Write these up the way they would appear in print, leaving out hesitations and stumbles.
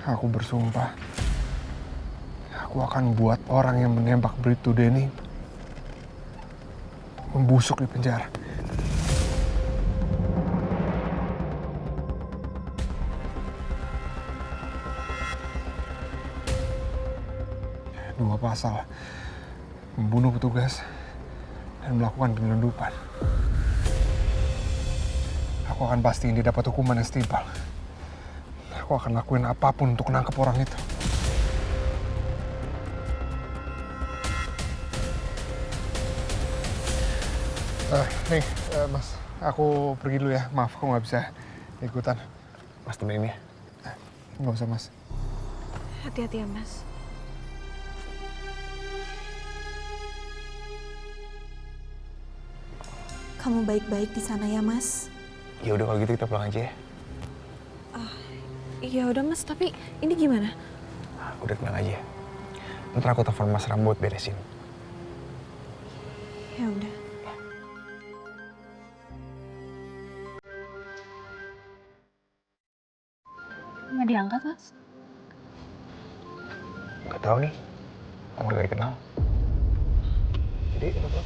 Aku bersumpah, aku akan buat orang yang menembak Bribtu Denny membusuk di penjara. Dua pasal, membunuh petugas dan melakukan penyelundupan. Aku akan pastiin dia dapat hukuman yang setimpal. Aku akan lakuin apapun untuk nangkep orang itu. Nih, Mas, aku pergi dulu ya. Maaf, aku nggak bisa ikutan. Mas temenin ya? Nggak usah, Mas. Hati-hati ya, Mas. Kamu baik-baik di sana ya, Mas? Ya udah kalau gitu kita pulang aja ya. Iya udah, Mas, tapi ini gimana? Udah tenang aja. Ntar aku telepon Mas Ram buat beresin. Ya udah. Nggak diangkat, Mas? Gak tahu nih. Kamu udah gak dikenal. Jadi, apa?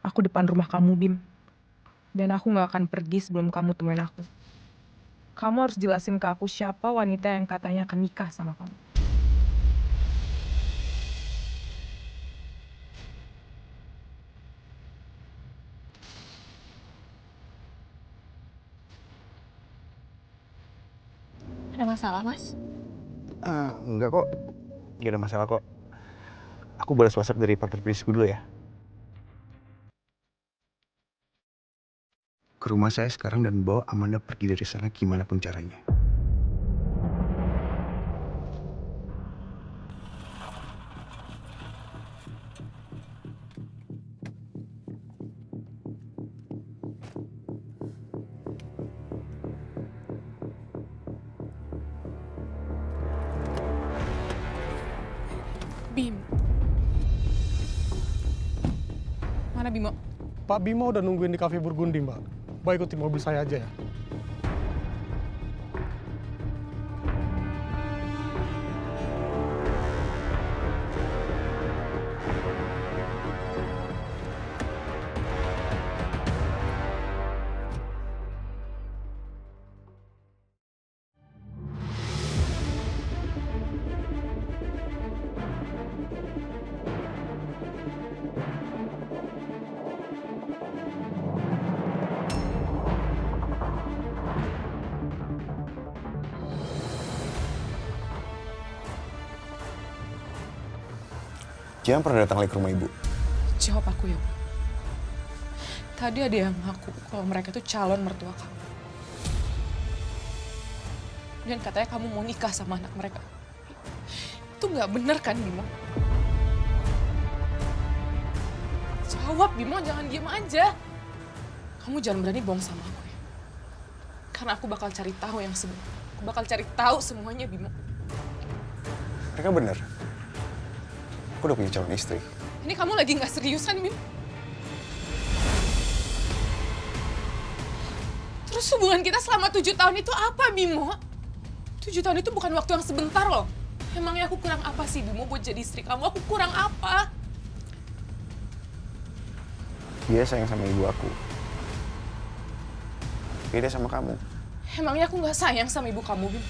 Aku depan rumah kamu, Bim. Dan aku gak akan pergi sebelum kamu temuin aku. Kamu harus jelasin ke aku siapa wanita yang katanya akan nikah sama kamu. Ada masalah, Mas? Enggak kok. Gak ada masalah kok. Aku balas WhatsApp dari partner bisnisku dulu ya. Ke rumah saya sekarang dan bawa Amanda pergi dari sana gimana pun caranya. Bim. Mana Bimo? Pak Bimo udah nungguin di Cafe Burgundi, Mbak. Mbak ikutin mobil saya aja ya. Jangan pernah datang lagi ke rumah ibu. Jawab aku ya, Bu. Tadi ada yang ngaku kalau mereka tuh calon mertua kamu. Dan katanya kamu mau nikah sama anak mereka. Itu nggak bener kan, Bimo? Jawab, Bimo. Jangan diem aja. Kamu jangan berani bohong sama aku ya. Karena aku bakal cari tahu yang sebenarnya. Aku bakal cari tahu semuanya, Bimo. Mereka bener. Aku udah punya calon istri. Ini kamu lagi nggak seriusan, Bim? Terus hubungan kita selama 7 tahun itu apa, Bimo? 7 tahun itu bukan waktu yang sebentar loh. Emangnya aku kurang apa sih, Bimo, buat jadi istri kamu? Aku kurang apa? Dia sayang sama ibu aku. Beda sama kamu. Emangnya aku nggak sayang sama ibu kamu, Bim?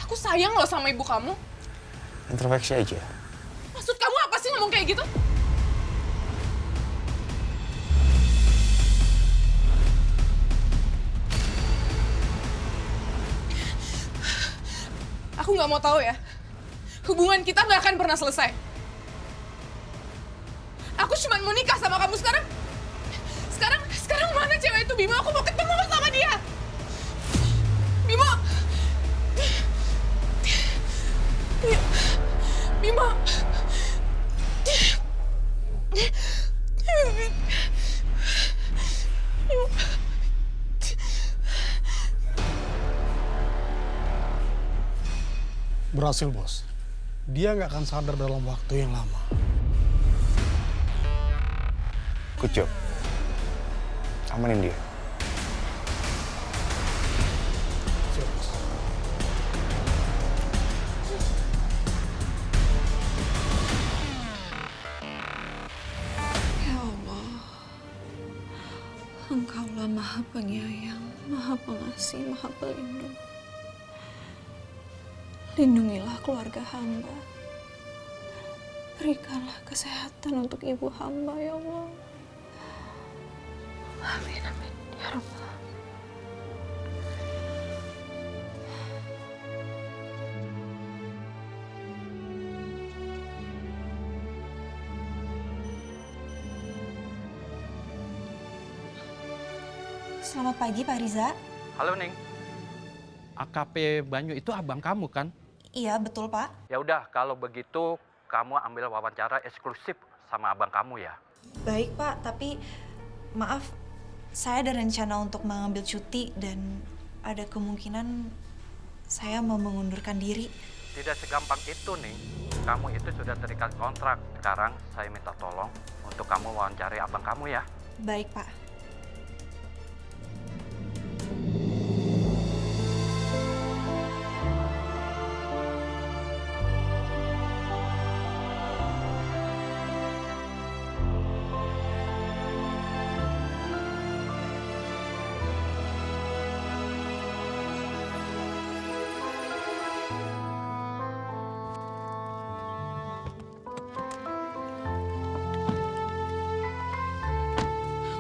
Aku sayang loh sama ibu kamu. Introspeksi aja. Maksud kamu apa sih ngomong kayak gitu? Aku nggak mau tahu ya. Hubungan kita nggak akan pernah selesai. Aku cuma mau nikah sama kamu sekarang. Sekarang mana cewek itu, Bimo? Aku mau ketemu sama dia. Bimo. Bimo. Berhasil, bos. Dia nggak akan sadar dalam waktu yang lama. Good job. Amanin dia. Siap, bos. Ya Allah, Engkaulah Maha Penyayang, Maha Pengasih, Maha Pelindung. Lindungilah keluarga hamba. Berikanlah kesehatan untuk ibu hamba, ya Allah. Amin, amin. Ya Rabbal. Selamat pagi Pak Riza. Halo Ning, AKP Banyu itu abang kamu kan? Iya betul Pak. Ya udah, kalau begitu kamu ambil wawancara eksklusif sama abang kamu ya. Baik Pak, tapi maaf saya ada rencana untuk mengambil cuti dan ada kemungkinan saya mau mengundurkan diri. Tidak segampang itu Ning, kamu itu sudah terikat kontrak. Sekarang saya minta tolong untuk kamu wawancari abang kamu ya. Baik Pak.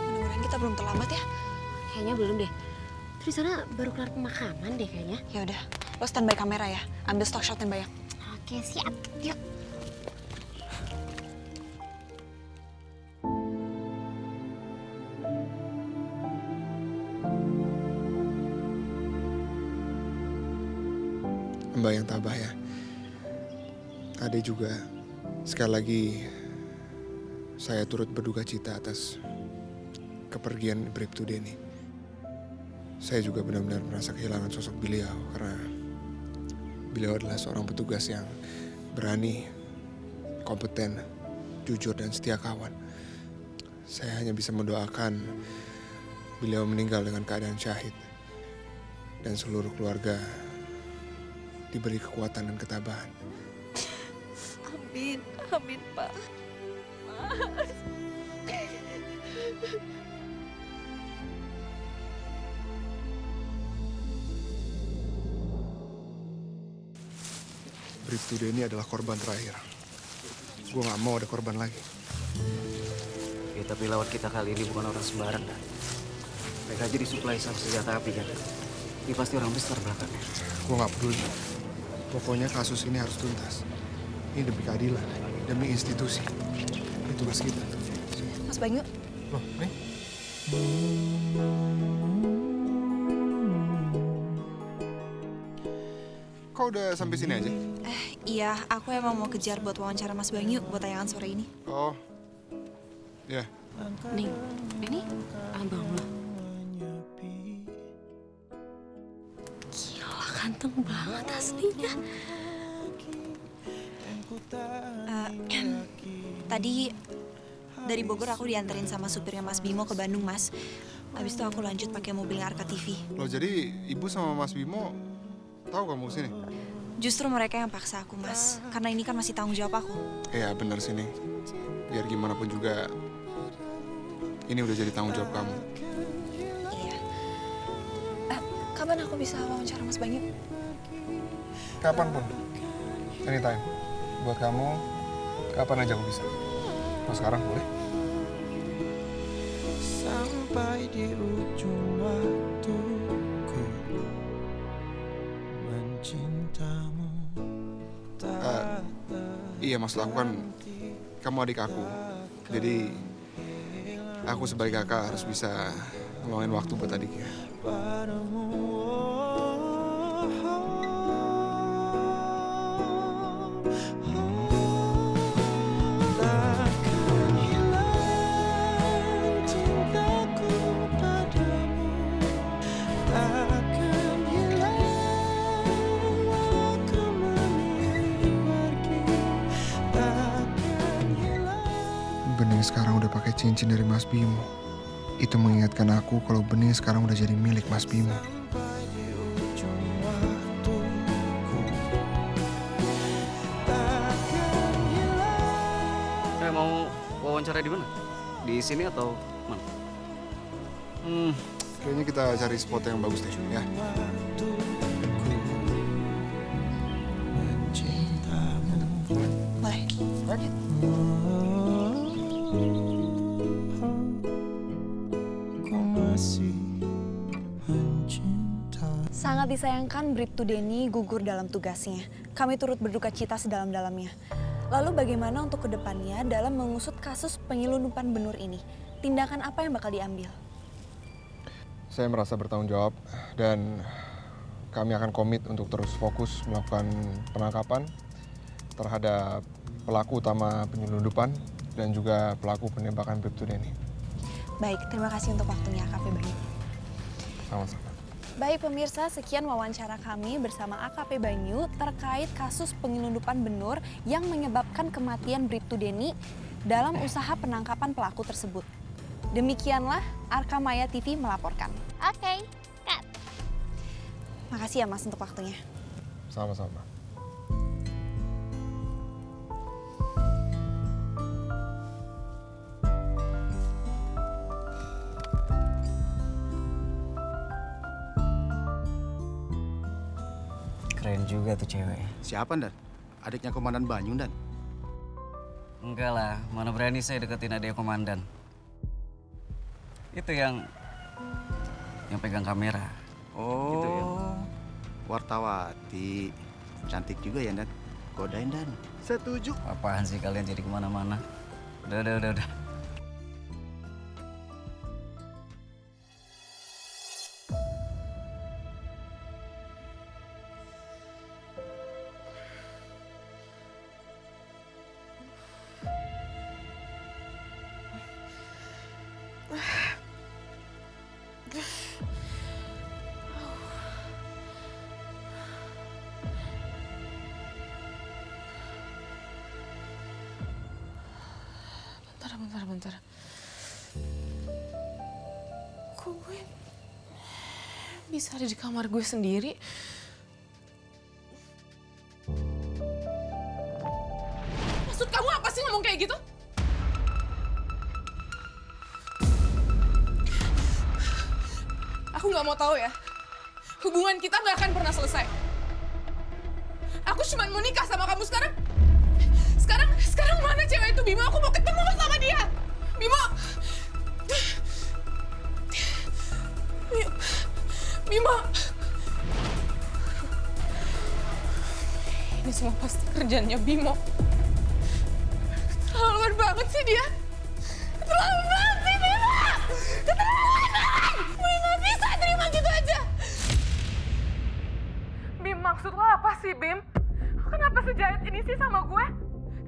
Mudah-mudahan kita belum terlambat ya. Kayaknya belum deh. Terus sana baru kelar pemakaman deh kayaknya. Ya udah, lo standby kamera ya. Ambil stock shot yang banyak. Oke, siap. Yuk. Mbak yang tabah ya. Ade juga. Sekali lagi saya turut berduka cita atas kepergian Bribtu Denny. Saya juga benar-benar merasa kehilangan sosok beliau karena beliau adalah seorang petugas yang berani, kompeten, jujur dan setia kawan. Saya hanya bisa mendoakan beliau meninggal dengan keadaan syahid dan seluruh keluarga diberi kekuatan dan ketabahan. Amin, amin Pak. Bribtu Denny adalah korban terakhir. Gue gak mau ada korban lagi. Ya, tapi lawan kita kali ini bukan orang sembarang, kan? Mereka aja disuplai sama senjata api, kan? Ini pasti orang besar belakangnya. Gue gak peduli. Pokoknya kasus ini harus tuntas. Ini demi keadilan, demi institusi. Ini tugas kita. Mas Banyu, Loh, nih. Kau udah sampai sini aja? iya aku emang mau kejar buat wawancara Mas Banyu buat tayangan sore ini. Oh, ya. Ning, ini abang lo. Gila, ganteng banget aslinya. Tadi dari Bogor aku dianterin sama supirnya Mas Bimo ke Bandung, Mas. Habis itu aku lanjut pakai mobilnya Arka TV. Loh, jadi ibu sama Mas Bimo tahu kamu sini? Justru mereka yang paksa aku, Mas. Karena ini kan masih tanggung jawab aku. Iya, benar sini. Biar gimana pun juga, ini udah jadi tanggung jawab kamu. Iya. Kapan aku bisa wawancara Mas Banyu? Kapanpun. Anytime. Buat kamu, kapan aja aku bisa. Mau sekarang boleh? Sampai di ujung waktuku mencintamu. Iya, maksud aku kan kamu adik aku. Jadi aku sebagai kakak harus bisa ngeluangin waktu buat adiknya. Bening sekarang udah pakai cincin dari Mas Bimo. Itu mengingatkan aku kalau Bening sekarang udah jadi milik Mas Bimo. Sampai di ujung waktuku, takkan hilang. Mau wawancara di mana? Di sini atau mana? Kayaknya kita cari spot yang bagus deh, ya. Boleh. Ku masih mencinta. Sangat disayangkan Bribtu Denny gugur dalam tugasnya. Kami turut berduka cita sedalam-dalamnya. Lalu bagaimana untuk kedepannya dalam mengusut kasus penyelundupan benur ini? Tindakan apa yang bakal diambil? Saya merasa bertanggung jawab dan kami akan komit untuk terus fokus melakukan penangkapan terhadap pelaku utama penyelundupan dan juga pelaku penembakan Bribtu Denny. Baik, terima kasih untuk waktunya AKP Banyu. Sama-sama. Baik pemirsa, sekian wawancara kami bersama AKP Banyu terkait kasus penyelundupan benur yang menyebabkan kematian Bribtu Denny dalam usaha penangkapan pelaku tersebut. Demikianlah Arka Maya TV melaporkan. Oke, cut. Makasih ya Mas untuk waktunya. Sama-sama. Keren juga tuh cewek. Siapa, Dan? Adiknya Komandan Banyu, Dan? Enggak lah, mana berani saya deketin adek komandan. Itu yang pegang kamera. Oh, Gitu ya. Wartawati. Cantik juga ya, Dan? Godain, Dan. Setuju. Apaan sih kalian jadi kemana-mana? Udah. Bentar. Kok gue bisa ada di kamar gue sendiri? Maksud kamu apa sih ngomong kayak gitu? Aku nggak mau tahu ya. Hubungan kita nggak akan pernah selesai. Aku cuma mau nikah sama kamu sekarang. Sekarang mana cewek itu, Bimo? Aku mau ketemu sama dia. Bimo. Bimo. Ini semua pasti kerjanya Bimo. Keterlaluan banget sih dia. Keterlaluan banget sih Bimo. Keterlaluan banget. Gue gak bisa terima gitu aja. Bim, maksud lo apa sih, Bim? Kenapa sejahat ini sih sama gue?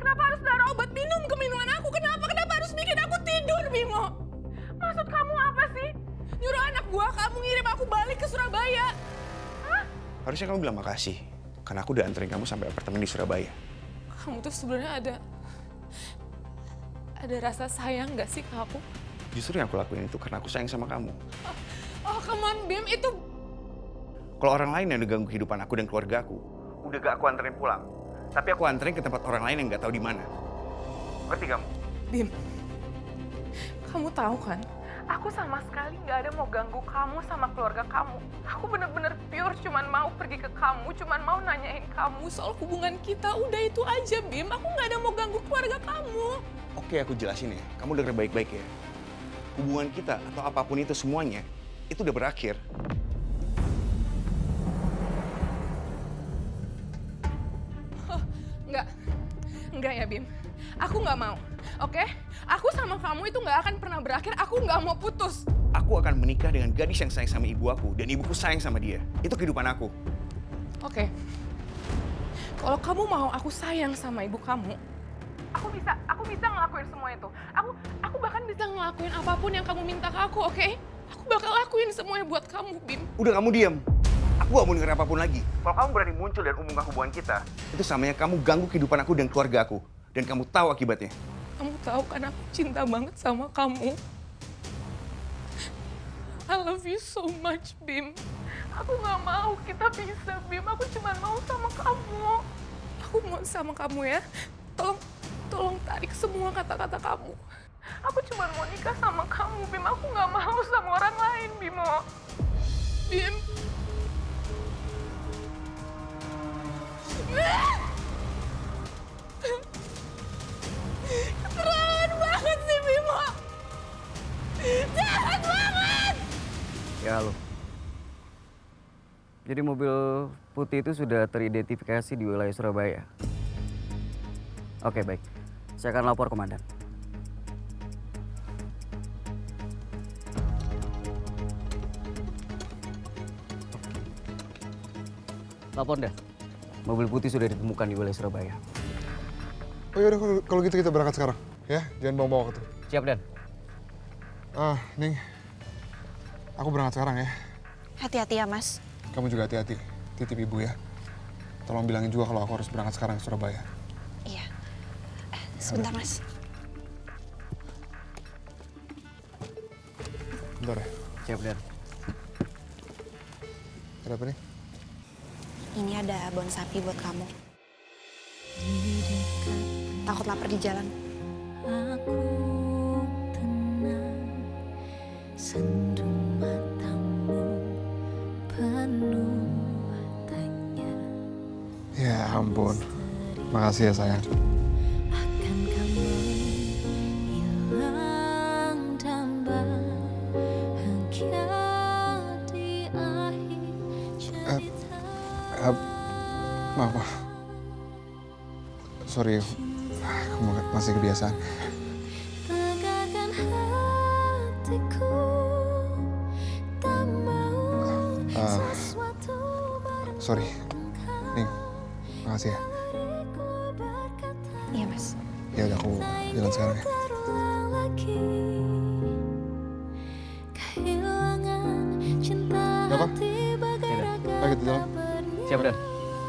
Kenapa harus naruh obat minum ke minuman aku? Kenapa harus bikin aku tidur, Bimo? Maksud kamu apa sih? Nyuruh anak buah kamu ngirim aku balik ke Surabaya. Hah? Harusnya kamu bilang makasih. Karena aku udah anterin kamu sampai apartemen di Surabaya. Kamu tuh sebenarnya ada rasa sayang gak sih ke aku? Justru yang aku lakuin itu karena aku sayang sama kamu. Oh, come on, Bim. Itu... Kalau orang lain yang udah ganggu kehidupan aku dan keluarga aku, udah gak aku anterin pulang. Tapi aku anterin ke tempat orang lain yang gak tahu di mana. Ngerti kamu? Bim, kamu tahu kan? Aku sama sekali gak ada mau ganggu kamu sama keluarga kamu. Aku bener-bener pure cuman mau pergi ke kamu, cuman mau nanyain kamu soal hubungan kita. Udah itu aja, Bim. Aku gak ada mau ganggu keluarga kamu. Oke, aku jelasin ya. Kamu denger baik-baik ya. Hubungan kita atau apapun itu semuanya, itu udah berakhir. Enggak ya, Bim. Aku nggak mau, oke? Aku sama kamu itu nggak akan pernah berakhir. Aku nggak mau putus. Aku akan menikah dengan gadis yang sayang sama ibu aku dan ibuku sayang sama dia. Itu kehidupan aku. Oke. Kalau kamu mau aku sayang sama ibu kamu, aku bisa ngelakuin semua itu. Aku bahkan bisa ngelakuin apapun yang kamu minta ke aku, oke? Aku bakal lakuin semuanya buat kamu, Bim. Udah, kamu diam. Aku gak mau denger apapun lagi. Kalau kamu berani muncul dan umumkan hubungan kita, itu samanya kamu ganggu kehidupan aku dan keluarga aku. Dan kamu tahu akibatnya. Kamu tahu kan aku cinta banget sama kamu. I love you so much, Bim. Aku gak mau kita pisah, Bim. Aku cuma mau sama kamu. Aku mau sama kamu ya. Tolong tarik semua kata-kata kamu. Aku cuma mau nikah sama kamu, Bim. Aku gak mau sama orang lain, Bimo. Bim. Keterlaluan banget sih, Bimo. Jahat banget. Ya halo. Jadi mobil putih itu sudah teridentifikasi di wilayah Surabaya. Oke baik, saya akan lapor komandan. Lapor dah. Mobil putih sudah ditemukan di wilayah Surabaya. Oh yaudah kalau gitu kita berangkat sekarang. Ya, jangan bawa-bawa ke tuh. Siap, Dan. Ning. Aku berangkat sekarang ya. Hati-hati ya, Mas. Kamu juga hati-hati. Titip ibu ya. Tolong bilangin juga kalau aku harus berangkat sekarang ke Surabaya. Iya. Sebentar, Mas. Bentar ya. Siap, Dan. Ada apa nih? Ini ada bon sapi buat kamu. Takut lapar di jalan. Aku tenang, sendu matamu penuh tanya. Ya ampun. Makasih ya sayang. Akan kamu hilang dan bahagia di akhir cerita. Maaf. Sorry, aku masih kebiasaan. Tegarkan hatiku, tak mau sesuatu Sorry. Nih, makasih ya. Iya, Mas. Ya udah aku jalan sekarang ya. terulang lagi. Kehilangan cinta Apa? hati bagai Ayo kita jalan. Siap, Dan.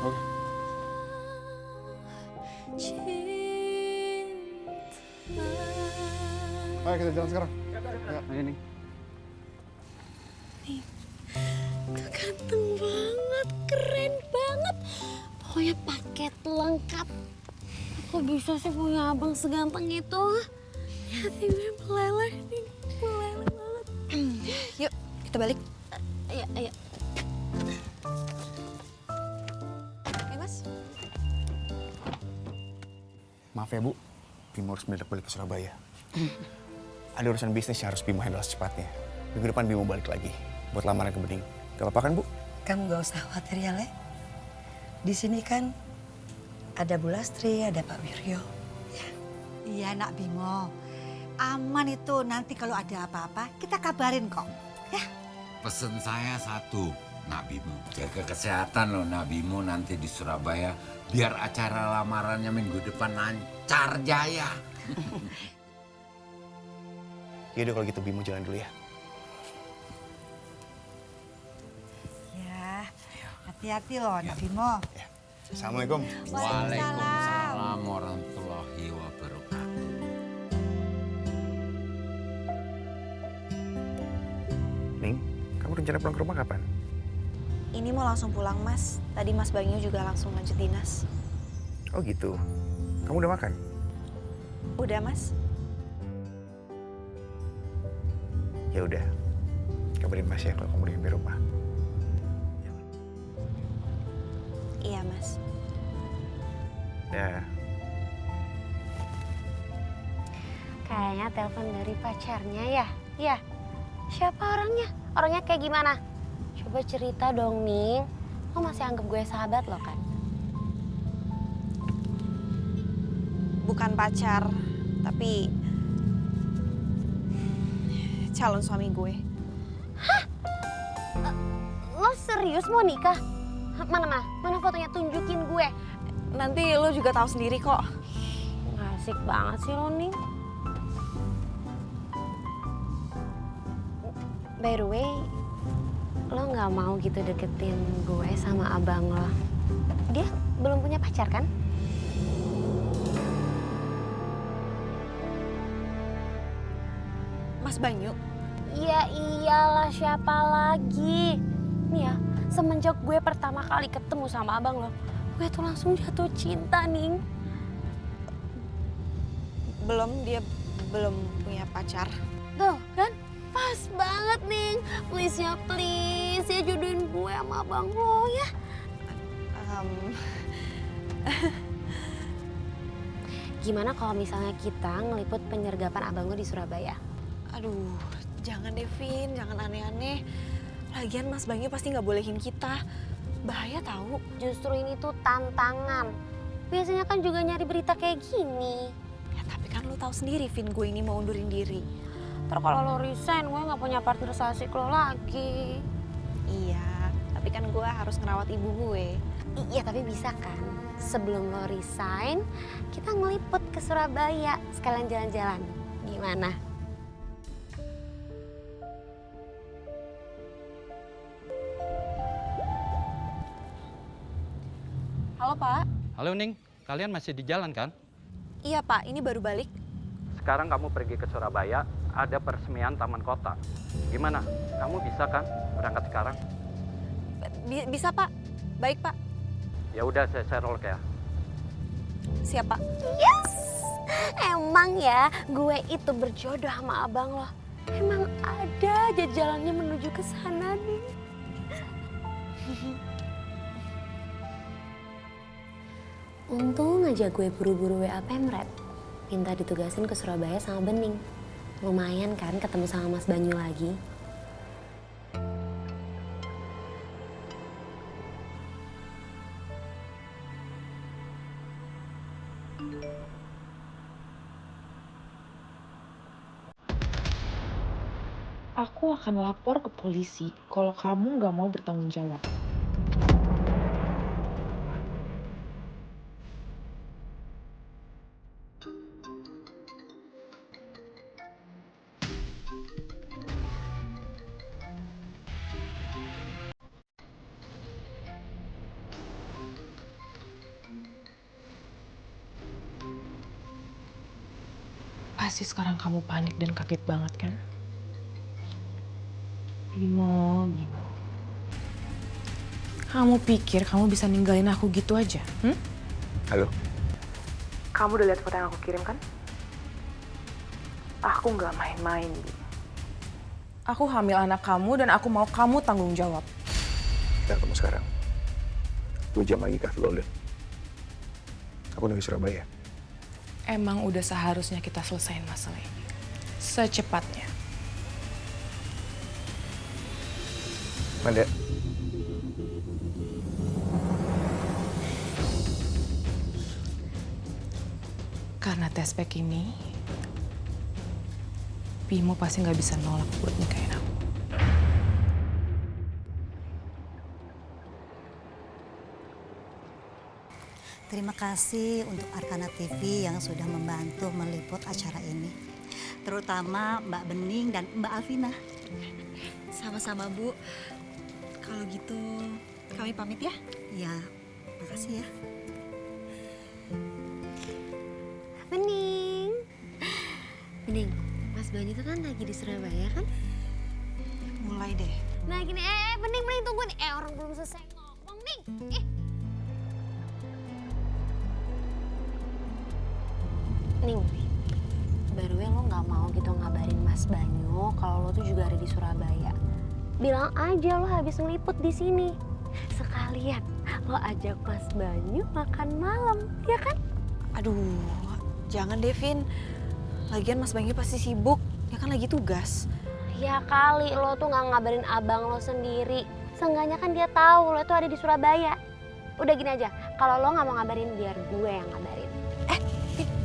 Oke. Ayo kita jalan sekarang. Ayo nih. Tuh ganteng banget, keren banget. Pokoknya paket lengkap. Kok bisa sih punya abang seganteng itu? Hatinya meleleh nih, meleleh banget. Yuk, kita balik. Ayo, ayo. Oke, Mas. Maaf ya Bu, Bimo harus balik ke Surabaya. Ada urusan bisnis yang harus Bimo handle secepatnya. Minggu depan Bimo balik lagi buat lamaran ke Bening. Gak apa-apa kan Bu? Kamu gak usah khawatir ya, Le. Di sini kan ada Bu Lastri, ada Pak Wiryo. Iya, Nak Bimo. Aman itu, nanti kalau ada apa-apa kita kabarin kok. Ya. Pesen saya satu, Nak Bimo. Jaga kesehatan loh Nak Bimo nanti di Surabaya. Biar acara lamarannya minggu depan lancar jaya. Yaudah kalau gitu Bimo jalan dulu ya. Ya, hati-hati loh, Nak Bimo. Assalamualaikum. Waalaikumsalam warahmatullahi wabarakatuh. Ning, kamu rencana pulang ke rumah kapan? Ini mau langsung pulang, Mas. Tadi Mas Banyu juga langsung lanjut dinas. Oh gitu. Kamu udah makan? Udah, Mas. Ya udah. Kabarin Mas ya kalau kamu udah nyampe rumah. Iya, Mas. Ya. Kayaknya telepon dari pacarnya ya? Iya. Siapa orangnya? Orangnya kayak gimana? Coba cerita dong, Ning. Lo masih anggap gue sahabat lo kan? Bukan pacar, tapi calon suami gue. Hah? Lo serius mau nikah? Mana fotonya, tunjukin gue. Nanti lo juga tahu sendiri kok. Nggak asik banget sih lo, Ning. By the way, lo nggak mau gitu deketin gue sama abang lo. Dia belum punya pacar kan? Banyu? Ya iyalah, siapa lagi? Nih ya, semenjak gue pertama kali ketemu sama abang lo, gue tuh langsung jatuh cinta, Ning. Dia belum punya pacar. Tuh kan, pas banget, Ning. Please ya, jodohin gue sama abang lo ya. Gimana kalau misalnya kita ngeliput penyergapan abang lo di Surabaya? Aduh, jangan deh, Vin, jangan aneh-aneh. Lagian Mas Banyu pasti nggak bolehin kita. Bahaya tahu. Justru ini tuh tantangan. Biasanya kan juga nyari berita kayak gini. Ya tapi kan lo tahu sendiri, Vin, gue ini mau undurin diri. Ntar kalau lo resign, gue nggak punya partner seasik lo lagi. Iya, tapi kan gue harus ngerawat ibu gue. Iya, tapi bisa kan? Sebelum lo resign, kita ngeliput ke Surabaya. Sekalian jalan-jalan. Gimana? Halo, Pak. Halo Ning, kalian masih di jalan kan? Iya, Pak, ini baru balik. Sekarang kamu pergi ke Surabaya, ada peresmian taman kota. Gimana? Kamu bisa kan berangkat sekarang? Bisa, Pak. Baik, Pak. Ya udah, saya roll ya. Siap, Pak. Yes! Emang ya, gue itu berjodoh sama abang lo. Emang ada aja jalannya menuju ke sana nih. Untung aja gue buru-buru WA Pemret. Minta ditugasin ke Surabaya sama Bening. Lumayan kan ketemu sama Mas Banyu lagi. Aku akan lapor ke polisi kalau kamu nggak mau bertanggung jawab. Pasti sekarang kamu panik dan kaget banget kan? Bimo. Kamu pikir kamu bisa ninggalin aku gitu aja? Halo? Kamu udah lihat foto yang aku kirim kan? Aku nggak main-main, Bi. Aku hamil anak kamu dan aku mau kamu tanggung jawab. Kita ketemu sekarang. 2 jam lagi Cafe Golden. Aku nunggu Surabaya. Emang udah seharusnya kita selesain masalah ini. Secepatnya. Manda. Karena tes pack ini, Bimo pasti nggak bisa nolak buat nikahin aku. Terima kasih untuk Arkana TV yang sudah membantu meliput acara ini. Terutama Mbak Bening dan Mbak Alvina. Sama-sama, Bu. Kalau gitu, kami pamit ya? Ya, makasih ya. Bening. Bening, Mas Banyu itu kan lagi di Surabaya kan? Mulai deh. Nah gini, Bening tunggu nih. Orang belum selesai ngomong nih. Ning, barunya lo nggak mau gitu ngabarin Mas Banyu kalau lo tuh juga ada di Surabaya. Bilang aja lo habis ngeliput di sini. Sekalian lo ajak Mas Banyu makan malam, ya kan? Aduh, jangan Devin. Lagian Mas Banyu pasti sibuk, ya kan lagi tugas. Ya kali lo tuh nggak ngabarin abang lo sendiri. Seenggaknya kan dia tahu lo tuh ada di Surabaya. Udah gini aja, kalau lo nggak mau ngabarin biar gue yang ngabarin.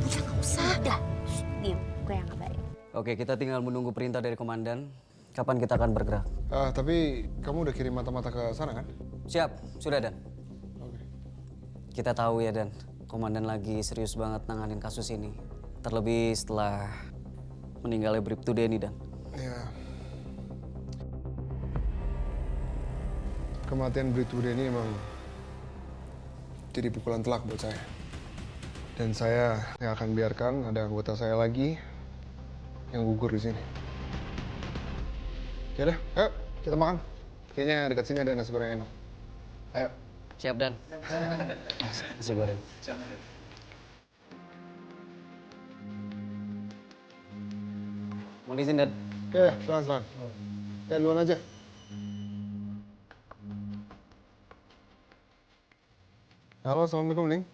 Udah nggak usah. Udah, diam, gue yang ngabarin. Oke, kita tinggal menunggu perintah dari komandan. Kapan kita akan bergerak? Tapi kamu udah kirim mata-mata ke sana kan? Siap, sudah Dan. Oke. Kita tahu ya Dan, komandan lagi serius banget nanganin kasus ini. Terlebih setelah meninggalnya Bribtu Denny Dan. Ya. Kematian Bribtu Denny emang jadi pukulan telak buat saya. Dan saya nggak akan biarkan ada anggota saya lagi yang gugur di sini. Yaudah, ayo kita makan. Kayaknya dekat sini ada nasi goreng enak. Ayo. Siap, Dan. Nasi goreng. Mau di sini, Dan? Oke, pelan-pelan. Ya, duluan aja. Halo, Assalamualaikum, Ning.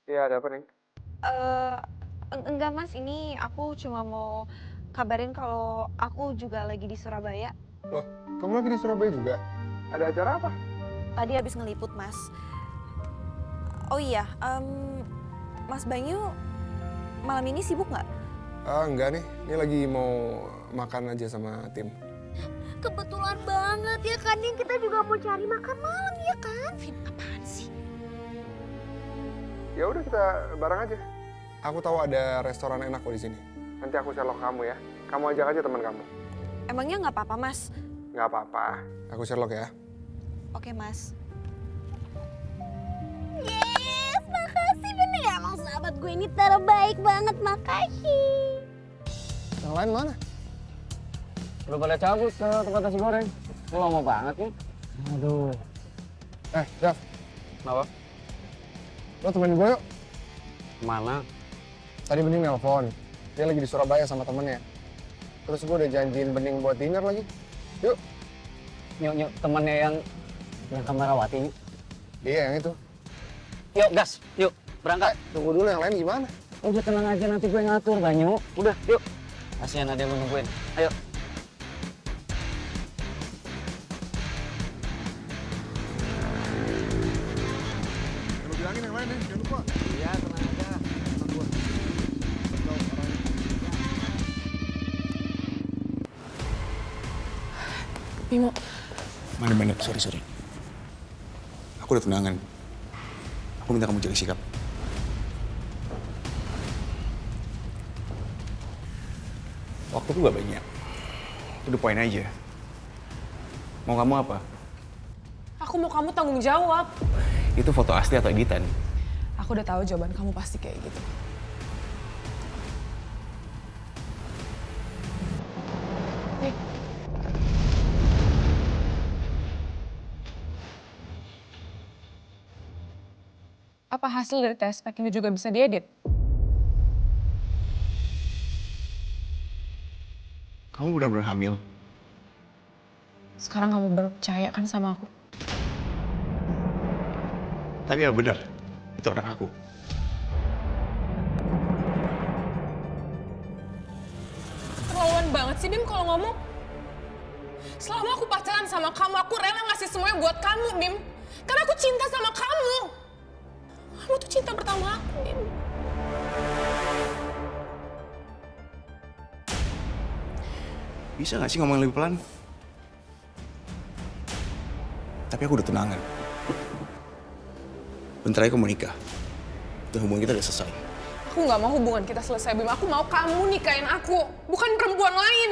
Iya, ada apa, Ning? Enggak mas, ini aku cuma mau kabarin kalau aku juga lagi di Surabaya. Loh, kamu lagi di Surabaya juga? Ada acara apa? Tadi habis ngeliput mas. Oh iya, Mas Banyu malam ini sibuk nggak? Enggak nih, ini lagi mau makan aja sama tim. Kebetulan banget ya kan, Ning. Kita juga mau cari makan malam ya kan? Vin, apaan sih? Ya udah kita bareng aja. Aku tahu ada restoran enak kok di sini. Nanti aku Sherlock kamu ya. Kamu ajak aja teman kamu. Emangnya nggak apa-apa mas? Nggak apa-apa. Aku Sherlock ya. Oke mas. Yes, makasih bener ya. Emang sahabat gue ini terbaik banget, makasih. Yang lain mana? Udah pada cabut ke tempat nasi goreng. Lu lama banget nih. Aduh. Dav. Kenapa? Lo temenin gue yuk. Mana? Tadi Bening nelpon. Dia lagi di Surabaya sama temennya. Terus gue udah janjiin Bening buat dinner lagi. Yuk. Nyok, temannya yang Kamarawati. Iya, yang itu. Yuk, gas. Yuk, berangkat. Tunggu dulu, yang lain gimana? Udah tenang aja, nanti gue ngatur, Banyu. Udah, yuk. Kasihan ada yang nungguin. Ayo. Lu bilangin yang lain ya, jangan lupa. Iya, tenang aja. Tenang gue. Bimo. Mana, sorry. Aku udah tunangan. Aku minta kamu jaga sikap. Waktu tuh gak banyak. To the point aja. Mau kamu apa? Aku mau kamu tanggung jawab. Itu foto asli atau editan? Aku udah tahu jawaban kamu pasti kayak gitu. Nih. Apa hasil dari tes pack ini juga bisa diedit? Kamu benar-benar hamil. Sekarang kamu percaya kan sama aku? Tapi ya benar, itu anak aku. Keterlaluan banget sih Bim kalau ngomong. Selama aku pacaran sama kamu, aku rela ngasih semuanya buat kamu, Bim. Karena aku cinta sama kamu. Kamu tuh cinta pertama aku, Bim. Bisa gak sih ngomong lebih pelan? Tapi aku udah tunangan. Bentar lagi aku mau nikah. Dan hubungan kita udah selesai. Aku nggak mau hubungan kita selesai, Bim. Aku mau kamu nikahin aku, bukan perempuan lain.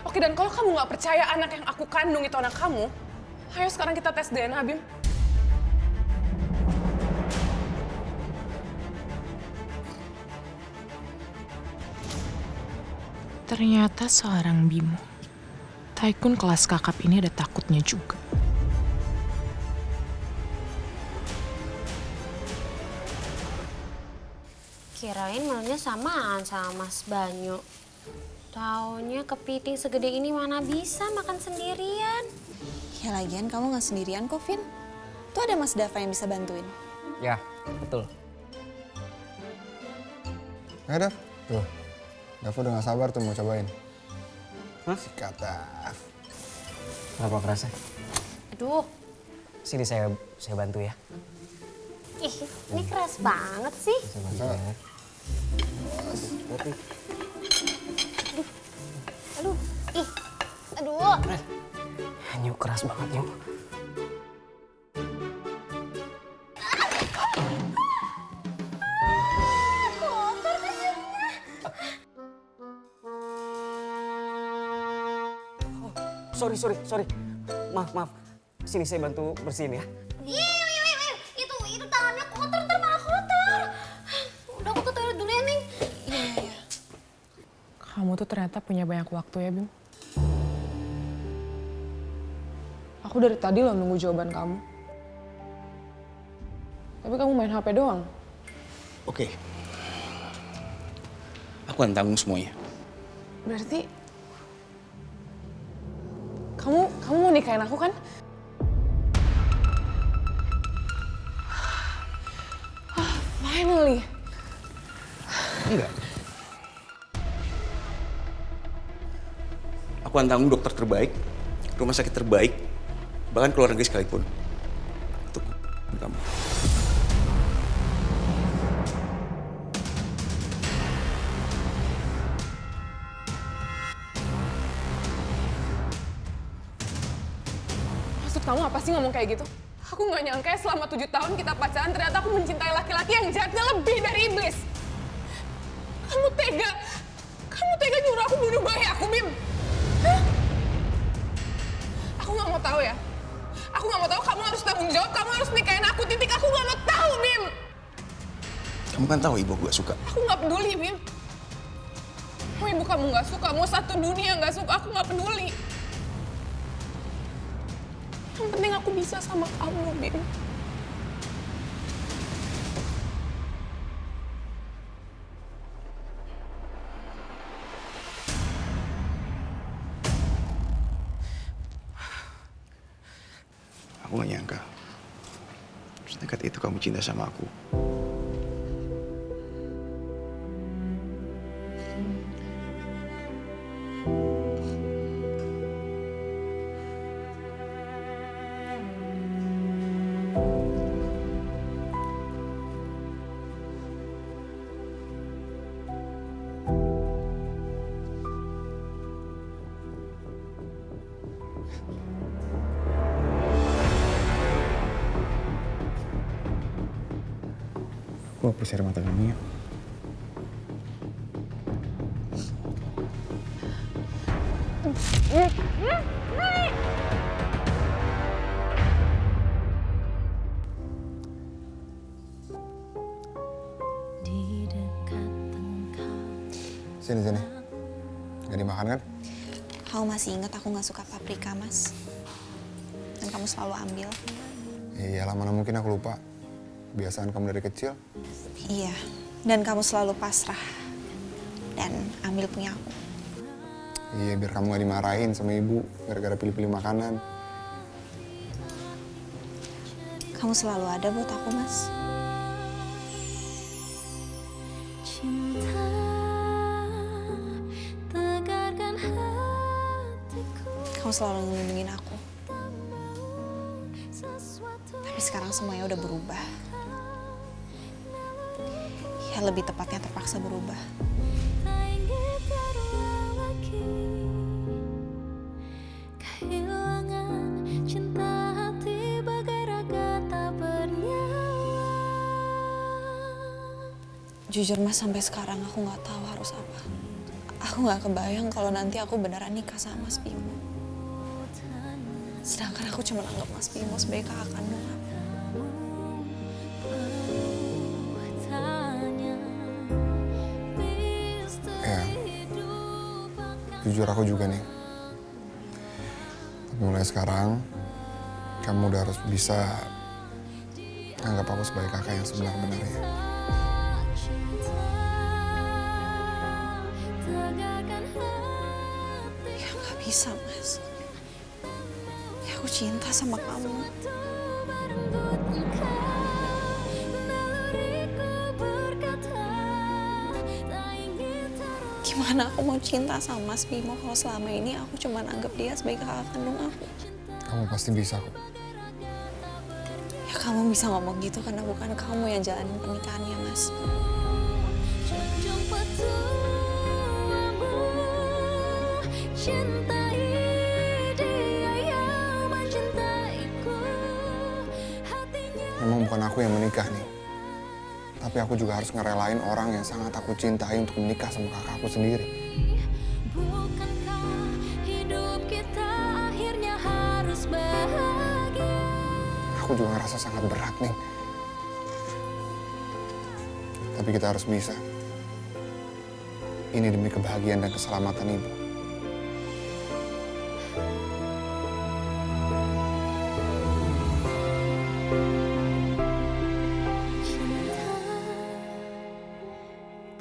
Oke, dan kalau kamu nggak percaya anak yang aku kandung itu anak kamu, ayo sekarang kita tes DNA, Bim. Ternyata seorang Bimo, Tycoon kelas kakap ini ada takutnya juga. Kirain maunya samaan sama Mas Banyu. Taunya kepiting segede ini mana bisa makan sendirian. Ya lagian kamu nggak sendirian kok, Vin. Tuh ada Mas Dava yang bisa bantuin. Ya, betul. Dav. Tuh. Dav udah gak sabar tuh mau cobain. Hah? Sikat, Dav. Kenapa kerasa? Aduh, Sini saya bantu ya. ih ini keras banget sih. Saya bantu ya. Aduh, ih, aduh. Nyuk keras banget, Nyuk. Kotor mesinnya. Sorry. Maaf. Sini saya bantu bersihin ya. Itu tangannya kotor, ntar malah kotor. kamu tuh ternyata punya banyak waktu ya, Bim. Aku dari tadi loh nunggu jawaban kamu. Tapi kamu main HP doang. Oke. Aku akan tanggung semuanya. Berarti kamu mau nikahin aku kan? Finally. Enggak. Aku akan tanggung dokter terbaik, rumah sakit terbaik, bahkan keluar negeri sekalipun. Untuk kamu. Maksud kamu apa sih ngomong kayak gitu? Aku gak nyangka ya selama 7 tahun kita pacaran ternyata aku mencintai laki-laki yang jahatnya lebih dari iblis. Kamu tega nyuruh aku bunuh bayi aku, Bim. Hah? Aku gak mau tahu ya. Aku gak mau tahu, kamu harus tanggung jawab, kamu harus nikahin aku, titik. Aku gak mau tahu, Bim. Kamu kan tahu ibu gak suka. Aku gak peduli, Bim. Mau ibu kamu gak suka, mau satu dunia gak suka, aku gak peduli. Yang penting aku bisa sama kamu, Bim. Aku gak nyangka. Sedekat itu kamu cinta sama aku. Aku hapus air mata kamu ya. Sini. Gak dimakan kan? Kamu masih ingat aku gak suka paprika, Mas? Dan kamu selalu ambil. Iyalah, mana mungkin aku lupa. Kebiasaan kamu dari kecil. Iya, dan kamu selalu pasrah. Dan ambil punya aku. Iya, biar kamu gak dimarahin sama ibu gara-gara pilih-pilih makanan. Kamu selalu ada buat aku, Mas. Kamu selalu ngelindungin aku. Tapi sekarang semuanya udah berubah. Ya lebih tepatnya terpaksa berubah. Jujur Mas, sampai sekarang aku nggak tahu harus apa. Aku nggak kebayang kalau nanti aku beneran nikah sama Mas Bimo. Sedangkan aku cuma anggap Mas Bimo sebagai kakak kandung aku. Ya, jujur aku juga nih. Mulai sekarang, kamu udah harus bisa anggap aku sebagai kakak yang sebenar-benarnya. Ya nggak bisa, Mas. Ya aku cinta sama kamu. Gimana aku mau cinta sama Mas Bimo kalau selama ini aku cuma anggap dia sebagai kakak kandung aku? Kamu pasti bisa kok. Ya kamu bisa ngomong gitu karena bukan kamu yang jalanin pernikahannya, Mas. Memang bukan aku yang menikah nih. Tapi aku juga harus ngerelain orang yang sangat aku cintai untuk menikah sama kakakku sendiri. Aku juga ngerasa sangat berat nih. Tapi kita harus bisa. Ini demi kebahagiaan dan keselamatan ibu.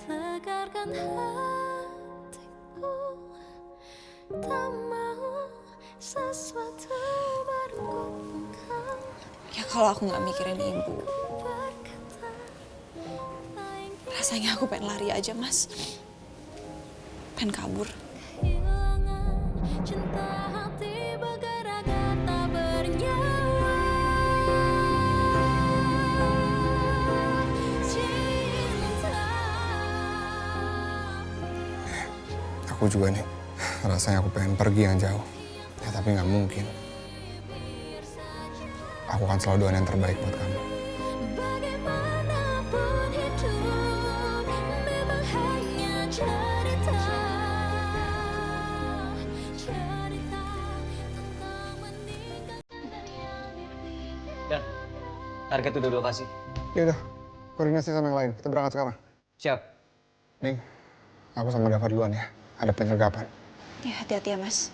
Tegarkan hatiku, tak mau sesuatu berkungkang. Ya kalau aku nggak mikirin ibu, rasanya aku pengen lari aja, Mas. Pengen kabur. Cinta hati bergerak-gerak tak bernyawa. Cinta. Aku juga nih, rasanya aku pengen pergi yang jauh. Ya tapi nggak mungkin. Aku akan selalu doain yang terbaik buat kamu. Bagaimanapun hidup memang hanya cerita. Cerita tentang meninggalkan. Dan target udah 2 kasih. Ya udah, koordinasi sama yang lain. Kita berangkat sekarang. Siap. Ning, aku sama Dava duluan ya. Ada penyergapan. Ya hati-hati ya, Mas.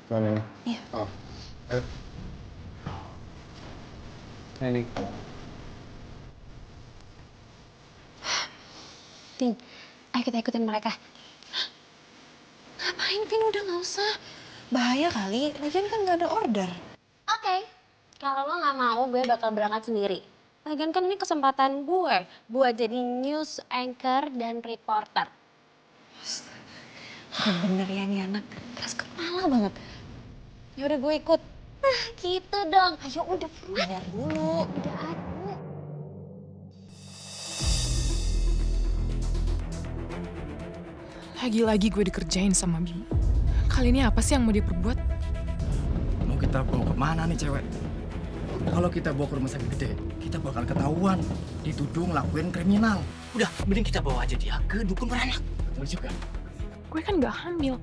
Duluan ini. Iya. Oh, ayo. Ini. Ting, ayo kita ikutin mereka. Ngapain, Vin? Udah nggak usah. Bahaya kali. Lagian kan nggak ada order. Oke, kalau lo nggak mau, gue bakal berangkat sendiri. Lagian kan ini kesempatan gue buat jadi news anchor dan reporter. Bener ya nih anak. Keras kepala banget. Ya udah gue ikut. Nah, gitu dong. Ayo udah Bayar dulu. Udah ada. Lagi-lagi gue dikerjain sama Bimo. Kali ini apa sih yang mau dia perbuat? Mau kita bawa kemana nih cewek? Kalau kita bawa ke rumah sakit gede, kita bakal ketahuan dituduh ngelakuin kriminal. Udah, mending kita bawa aja dia ke dukun beranak. Betul juga. Gue kan gak hamil.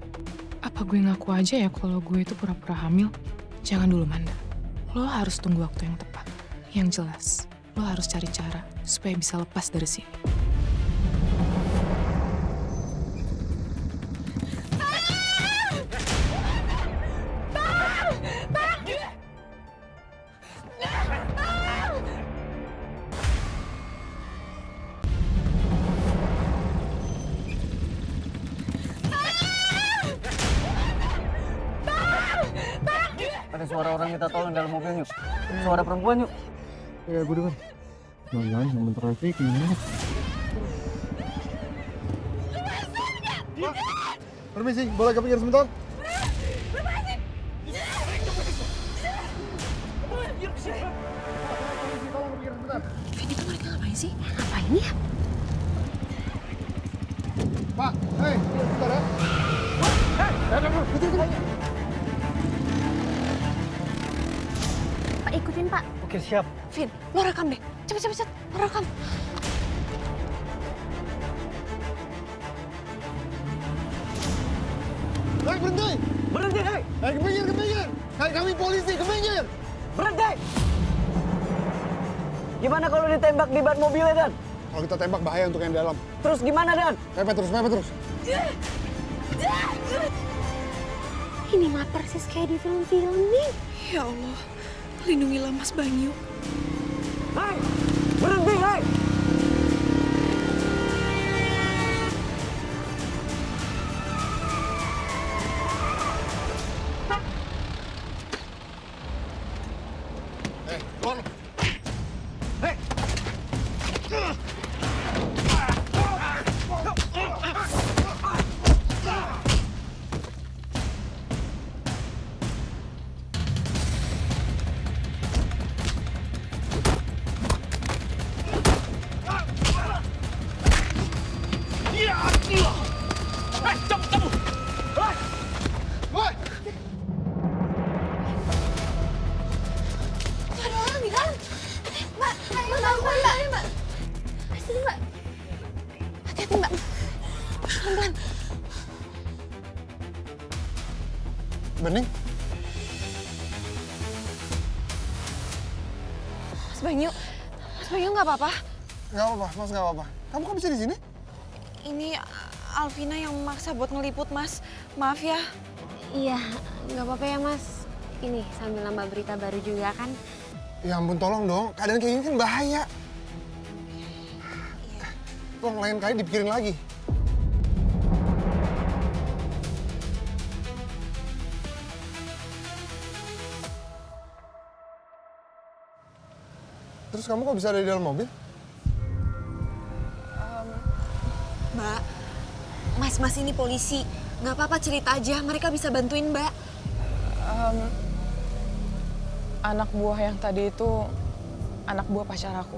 Apa gue ngaku aja ya kalau gue itu pura-pura hamil? Jangan dulu, Manda. Lo harus tunggu waktu yang tepat. Yang jelas, lo harus cari cara supaya bisa lepas dari sini. Ada suara orang minta tolong dalam mobil yuk. Suara perempuan yuk. Iya, gue dengar. Jangan yang bentar lagi gimana? Permisi, boleh ke pinggir sebentar? Vin, itu mereka ngapain sih? Ngapain ya? Pak, hei, sebentar ya. Pak, ikutin Pak. Oke, siap. Vin, lo rekam deh. Cepet. Lo rekam. Hei, berhenti! Berhenti, hei! Hei, ke pinggir! Hei, kami polisi, ke pinggir! Berhenti! Gimana kalau ditembak di ban mobilnya, Dan? Kalau kita tembak bahaya untuk yang di dalam. Terus gimana, Dan? Pepet terus. Ini mah persis kayak di film-film nih. Ya Allah, lindungilah Mas Banyu. Hei! Berhenti, hei! Keluar! Hei! Ada orang di dalam. Mbak. Sini, Mbak. Hati-hati, Mbak. Pelan-pelan. Bening? Mas Banyu nggak apa-apa? Nggak apa-apa, Mas nggak apa-apa. Kamu kok bisa di sini? Ini Alvina yang memaksa buat ngeliput, Mas. Maaf ya. Iya, nggak apa-apa ya Mas. Ini sambil nambah berita baru juga kan. Ya ampun, tolong dong. Keadaan kayak gini kan bahaya. Tolong lain kali dipikirin lagi. Terus kamu kok bisa ada di dalam mobil? Mbak, Mas ini polisi. Nggak apa-apa, cerita aja. Mereka bisa bantuin, Mbak. Anak buah yang tadi itu anak buah pacar aku.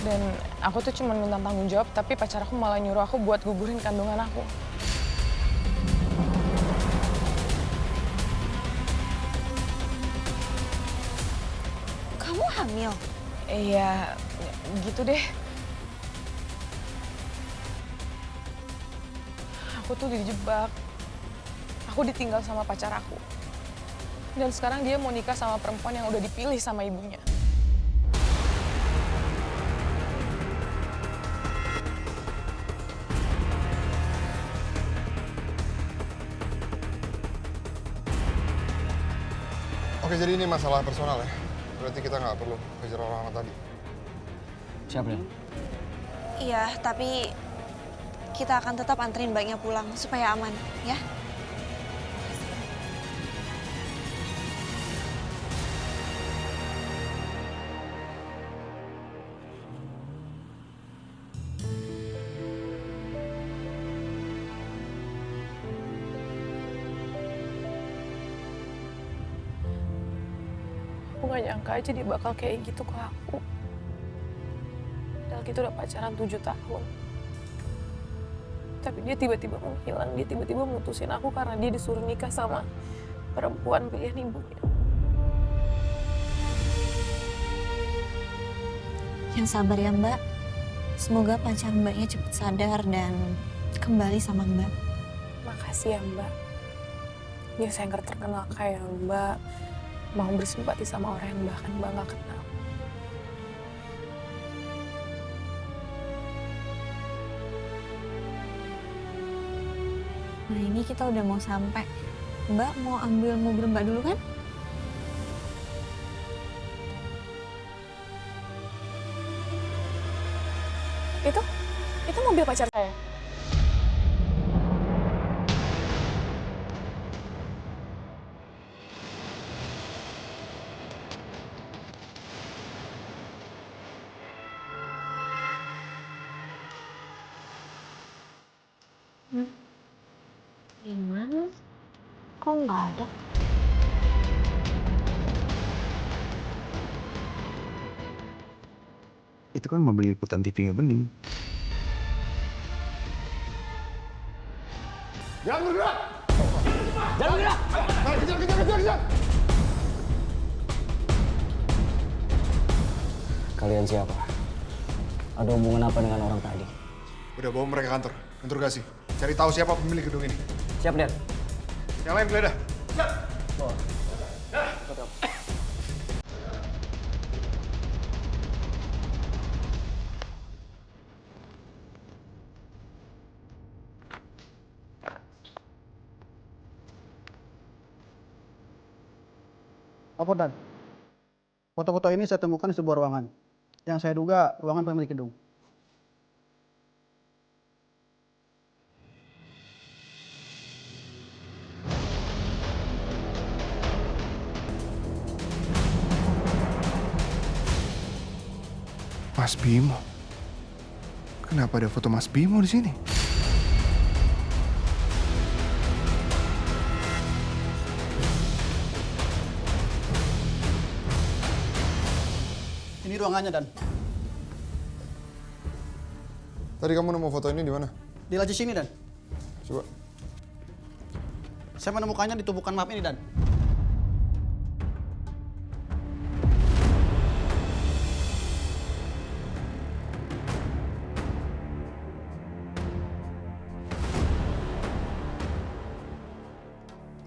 Dan aku tuh cuma minta tanggung jawab, tapi pacar aku malah nyuruh aku buat gugurin kandungan aku. Kamu hamil? Iya, gitu deh. Aku tuh dijebak. Aku ditinggal sama pacar aku. Dan sekarang dia mau nikah sama perempuan yang udah dipilih sama ibunya. Oke, jadi ini masalah personal ya. Berarti kita nggak perlu kejar orang-orang tadi. Siap, Den. Iya, tapi kita akan tetap anterin mbaknya pulang supaya aman, ya? Aku gak nyangka aja dia bakal kayak gitu ke aku. Padahal kita udah pacaran 7 tahun. Tapi dia tiba-tiba menghilang, dia tiba-tiba mutusin aku karena dia disuruh nikah sama perempuan pilihan ibunya. Yang sabar ya, Mbak. Semoga pacar mbaknya cepat sadar dan kembali sama Mbak. Makasih ya, Mbak. Dia sengker terkenal kayak Mbak. Mau bersimpati sama orang yang bahkan Mbak gak kenal. Nah, ini kita udah mau sampai. Mbak mau ambil mobil Mbak dulu kan? Itu mobil pacar saya. Gimana? Kok nggak ada? Itu kan mobil liputan TV-nya Bening. Jangan bergerak! Jangan bergerak! Kejar! Kalian siapa? Ada hubungan apa dengan orang tadi? Udah bawa mereka kantor, interogasi. Cari tahu siapa pemilik gedung ini. Siap, Den. Yang lain geledah. Siap. Apa Dan? Foto-foto ini saya temukan di sebuah ruangan. Yang saya duga ruangan pemilik gedung. Mas Bimo. Kenapa ada foto Mas Bimo di sini? Ini ruangannya Dan. Tadi kamu nemu foto ini di mana? Di laci sini Dan. Coba. Saya menemukannya di tumpukan map ini Dan.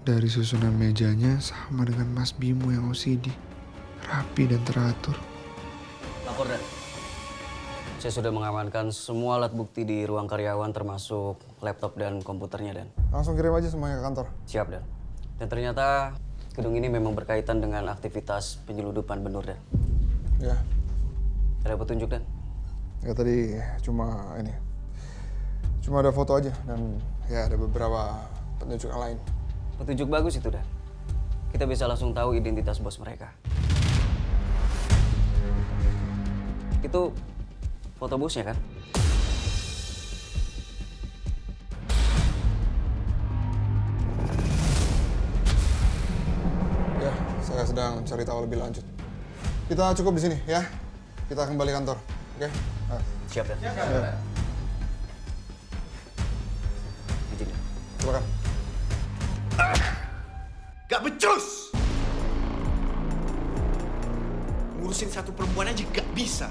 Dari susunan mejanya sama dengan Mas Bimo yang OCD. Rapi dan teratur. Lapor, Dan. Saya sudah mengamankan semua alat bukti di ruang karyawan termasuk laptop dan komputernya, Dan. Langsung kirim aja semuanya ke kantor. Siap, Dan. Dan ternyata gedung ini memang berkaitan dengan aktivitas penyeludupan benur, Dan. Ya. Ada petunjuk, Dan? Ya tadi cuma ini. Cuma ada foto aja dan ya ada beberapa petunjuk yang lain. Petunjuk bagus itu, Dan. Kita bisa langsung tahu identitas bos mereka. Itu foto bosnya, kan? Ya, saya sedang cari tahu lebih lanjut. Kita cukup di sini ya. Kita kembali kantor. Oke? Siap, Dan. Ya. Izin, Dan. Silakan. Gak becus! Ngurusin satu perempuan aja gak bisa.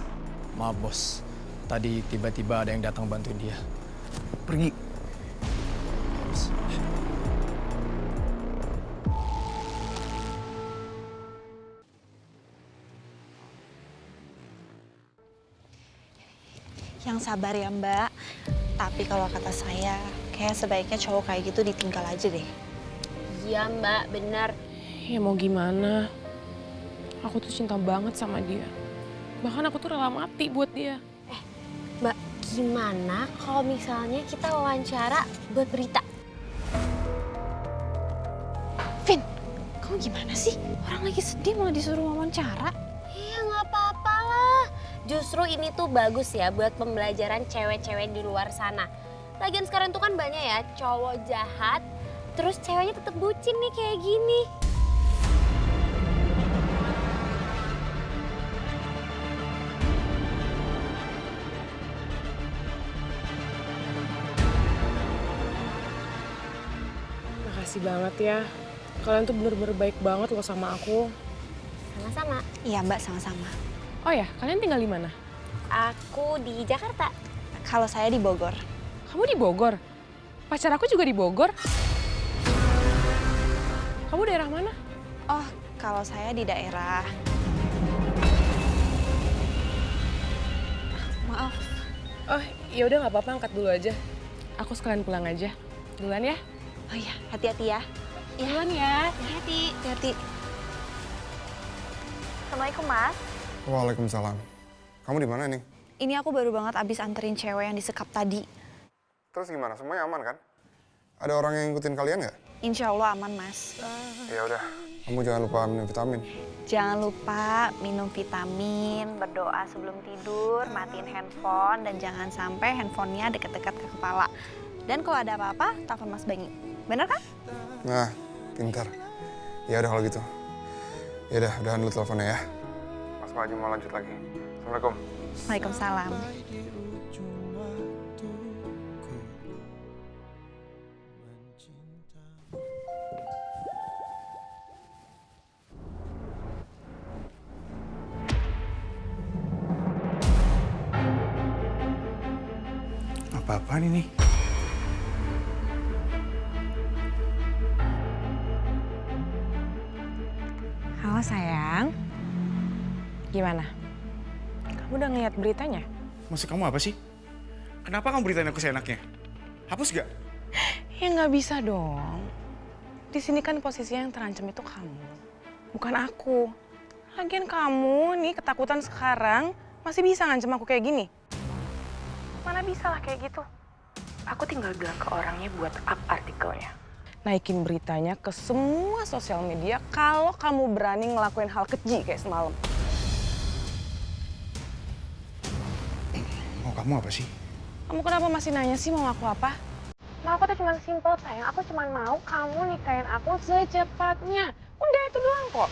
Maaf bos, tadi tiba-tiba ada yang datang bantuin dia. Pergi. Yang sabar ya Mbak. Tapi kalau kata saya, kayak sebaiknya cowok kayak gitu ditinggal aja deh. Iya Mbak, benar. Ya mau gimana? Aku tuh cinta banget sama dia. Bahkan aku tuh rela mati buat dia. Mbak, gimana kalau misalnya kita wawancara buat berita? Vin, kamu gimana sih? Orang lagi sedih malah disuruh wawancara. Ya nggak apa-apa lah. Justru ini tuh bagus ya buat pembelajaran cewek-cewek di luar sana. Lagian sekarang tuh kan banyak ya cowok jahat, terus ceweknya tetap bucin nih kayak gini. Makasih banget ya. Kalian tuh bener-bener baik banget loh sama aku. Sama-sama. Iya Mbak, sama-sama. Oh ya, kalian tinggal di mana? Aku di Jakarta. Kalau saya di Bogor. Kamu di Bogor? Pacar aku juga di Bogor. Kamu daerah mana? Oh, kalau saya di daerah... Maaf. Oh, ya udah nggak apa-apa, angkat dulu aja. Aku sekalian pulang aja. Duluan ya. Oh iya, hati-hati ya. Duluan ya. Hati-hati. Hati-hati. Assalamualaikum, Mas. Waalaikumsalam. Kamu di mana nih? Ini aku baru banget abis anterin cewek yang disekap tadi. Terus gimana? Semuanya aman kan? Ada orang yang ngikutin kalian nggak? Insya Allah aman, Mas. Ya udah. Kamu jangan lupa minum vitamin. Jangan lupa minum vitamin, berdoa sebelum tidur, matiin handphone, dan jangan sampai handphonenya deket-deket ke kepala. Dan kalau ada apa-apa, telepon Mas Bangi. Bener kan? Nah, pintar. Ya udah kalau gitu. Ya udah, udahan dulu teleponnya ya. Mas Maju mau lanjut lagi. Assalamualaikum. Waalaikumsalam. Apa-apaan ini? Halo sayang. Gimana? Kamu udah ngeliat beritanya? Maksud kamu apa sih? Kenapa kamu beritain aku seenaknya? Hapus gak? Ya nggak bisa dong. Di sini kan posisinya yang terancam itu kamu, bukan aku. Lagian kamu nih ketakutan sekarang masih bisa ngancem aku kayak gini? Mana bisa lah kayak gitu. Aku tinggal bilang ke orangnya buat up artikelnya. Naikin beritanya ke semua sosial media kalau kamu berani ngelakuin hal keji kayak semalam. Mau kamu apa sih? Kamu kenapa masih nanya sih mau aku apa? Mau aku tuh cuma simpel sayang, aku cuma mau kamu nikahin aku secepatnya. Udah itu doang kok.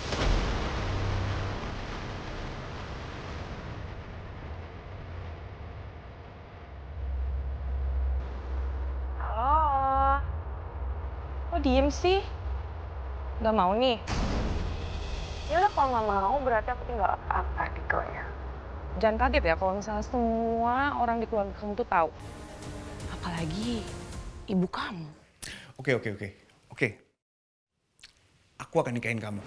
Halo? Kok diem sih? Gak mau nih? Ya udah kalau nggak mau berarti aku tinggal up artikelnya. Jangan kaget ya kalau misalnya semua orang di keluarga kamu tuh tahu. Apalagi ibu kamu. Oke. aku akan nikahin kamu.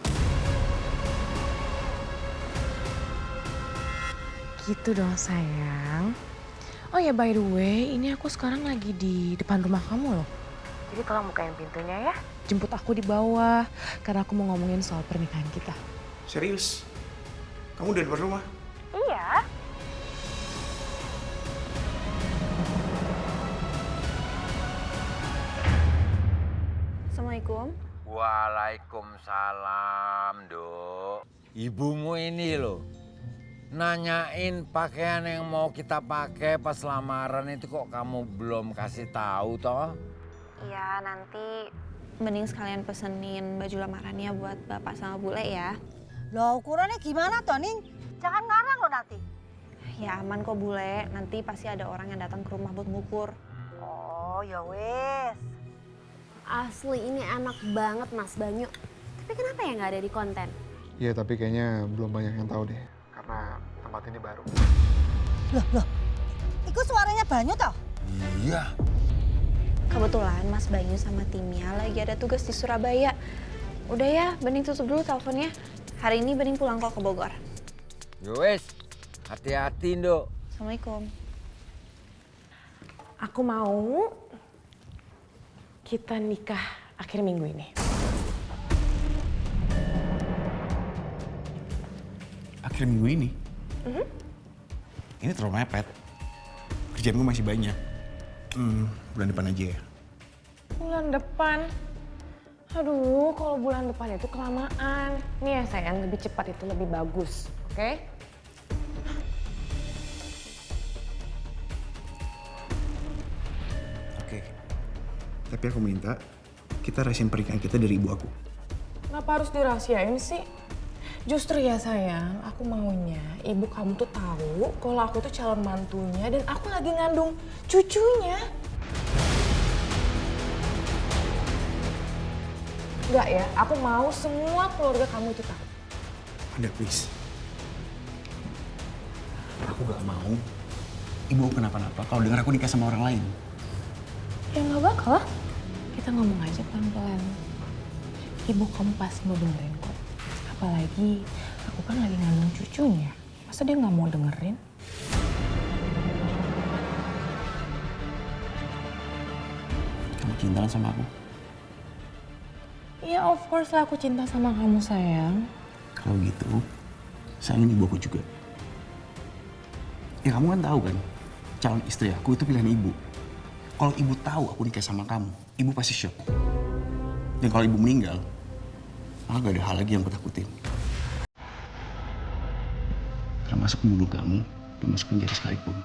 Gitu dong sayang. Oh ya by the way, ini aku sekarang lagi di depan rumah kamu loh. Jadi tolong bukain pintunya ya. Jemput aku di bawah, karena aku mau ngomongin soal pernikahan kita. Serius? Kamu udah di depan rumah? Iya. Assalamualaikum. Waalaikumsalam, Dok. Ibumu ini loh, nanyain pakaian yang mau kita pakai pas lamaran itu kok kamu belum kasih tahu toh? Iya, nanti mending sekalian pesenin baju lamarannya buat Bapak sama Bule ya. Loh, ukurannya gimana, Toning? Jangan ngarang lo nanti. Ya aman kok Bule, nanti pasti ada orang yang datang ke rumah buat ngukur. Oh, ya wes. Asli ini enak banget Mas Banyu. Tapi kenapa ya nggak ada di konten? Iya, tapi kayaknya belum banyak yang tahu deh. Karena tempat ini baru. Loh. Itu suaranya Banyu toh? Iya. Kebetulan Mas Banyu sama timnya lagi ada tugas di Surabaya. Udah ya, Bening tutup dulu teleponnya. Hari ini Bening pulang kok ke Bogor. Yowes, hati-hati, Dok. Assalamualaikum. Aku mau kita nikah akhir minggu ini. Akhir minggu ini? Ini terlalu mepet. Kerjaan gue masih banyak. Bulan depan aja ya. Bulan depan? Aduh, kalau bulan depan itu kelamaan. Nih ya sayang, lebih cepat itu lebih bagus, oke? Oke. Tapi aku minta kita rahasiain pernikahan kita dari ibu aku. Kenapa harus dirahasiain sih? Justru ya sayang, aku maunya ibu kamu tuh tahu kalau aku tuh calon mantunya dan aku lagi ngandung cucunya. Enggak ya, aku mau semua keluarga kamu itu tahu. Anda please. Aku gak mau ibu kenapa-napa kalau dengar aku nikah sama orang lain. Ya nggak bakal lah. Kita ngomong aja pelan-pelan. Ibu kamu pasti mau dengerin kok. Apalagi aku kan lagi ngandung cucunya. Masa dia nggak mau dengerin? Kamu cinta sama aku? Iya of course lah aku cinta sama kamu sayang. Kalau gitu, sayangin ibu aku juga. Ya kamu kan tahu kan, calon istri aku itu pilihan ibu. Kalau ibu tahu aku nikah sama kamu, ibu pasti shock. Dan kalau ibu meninggal, maka gak ada hal lagi yang aku takutin. Termasuk membunuh kamu, dan masuk penjara sekalipun.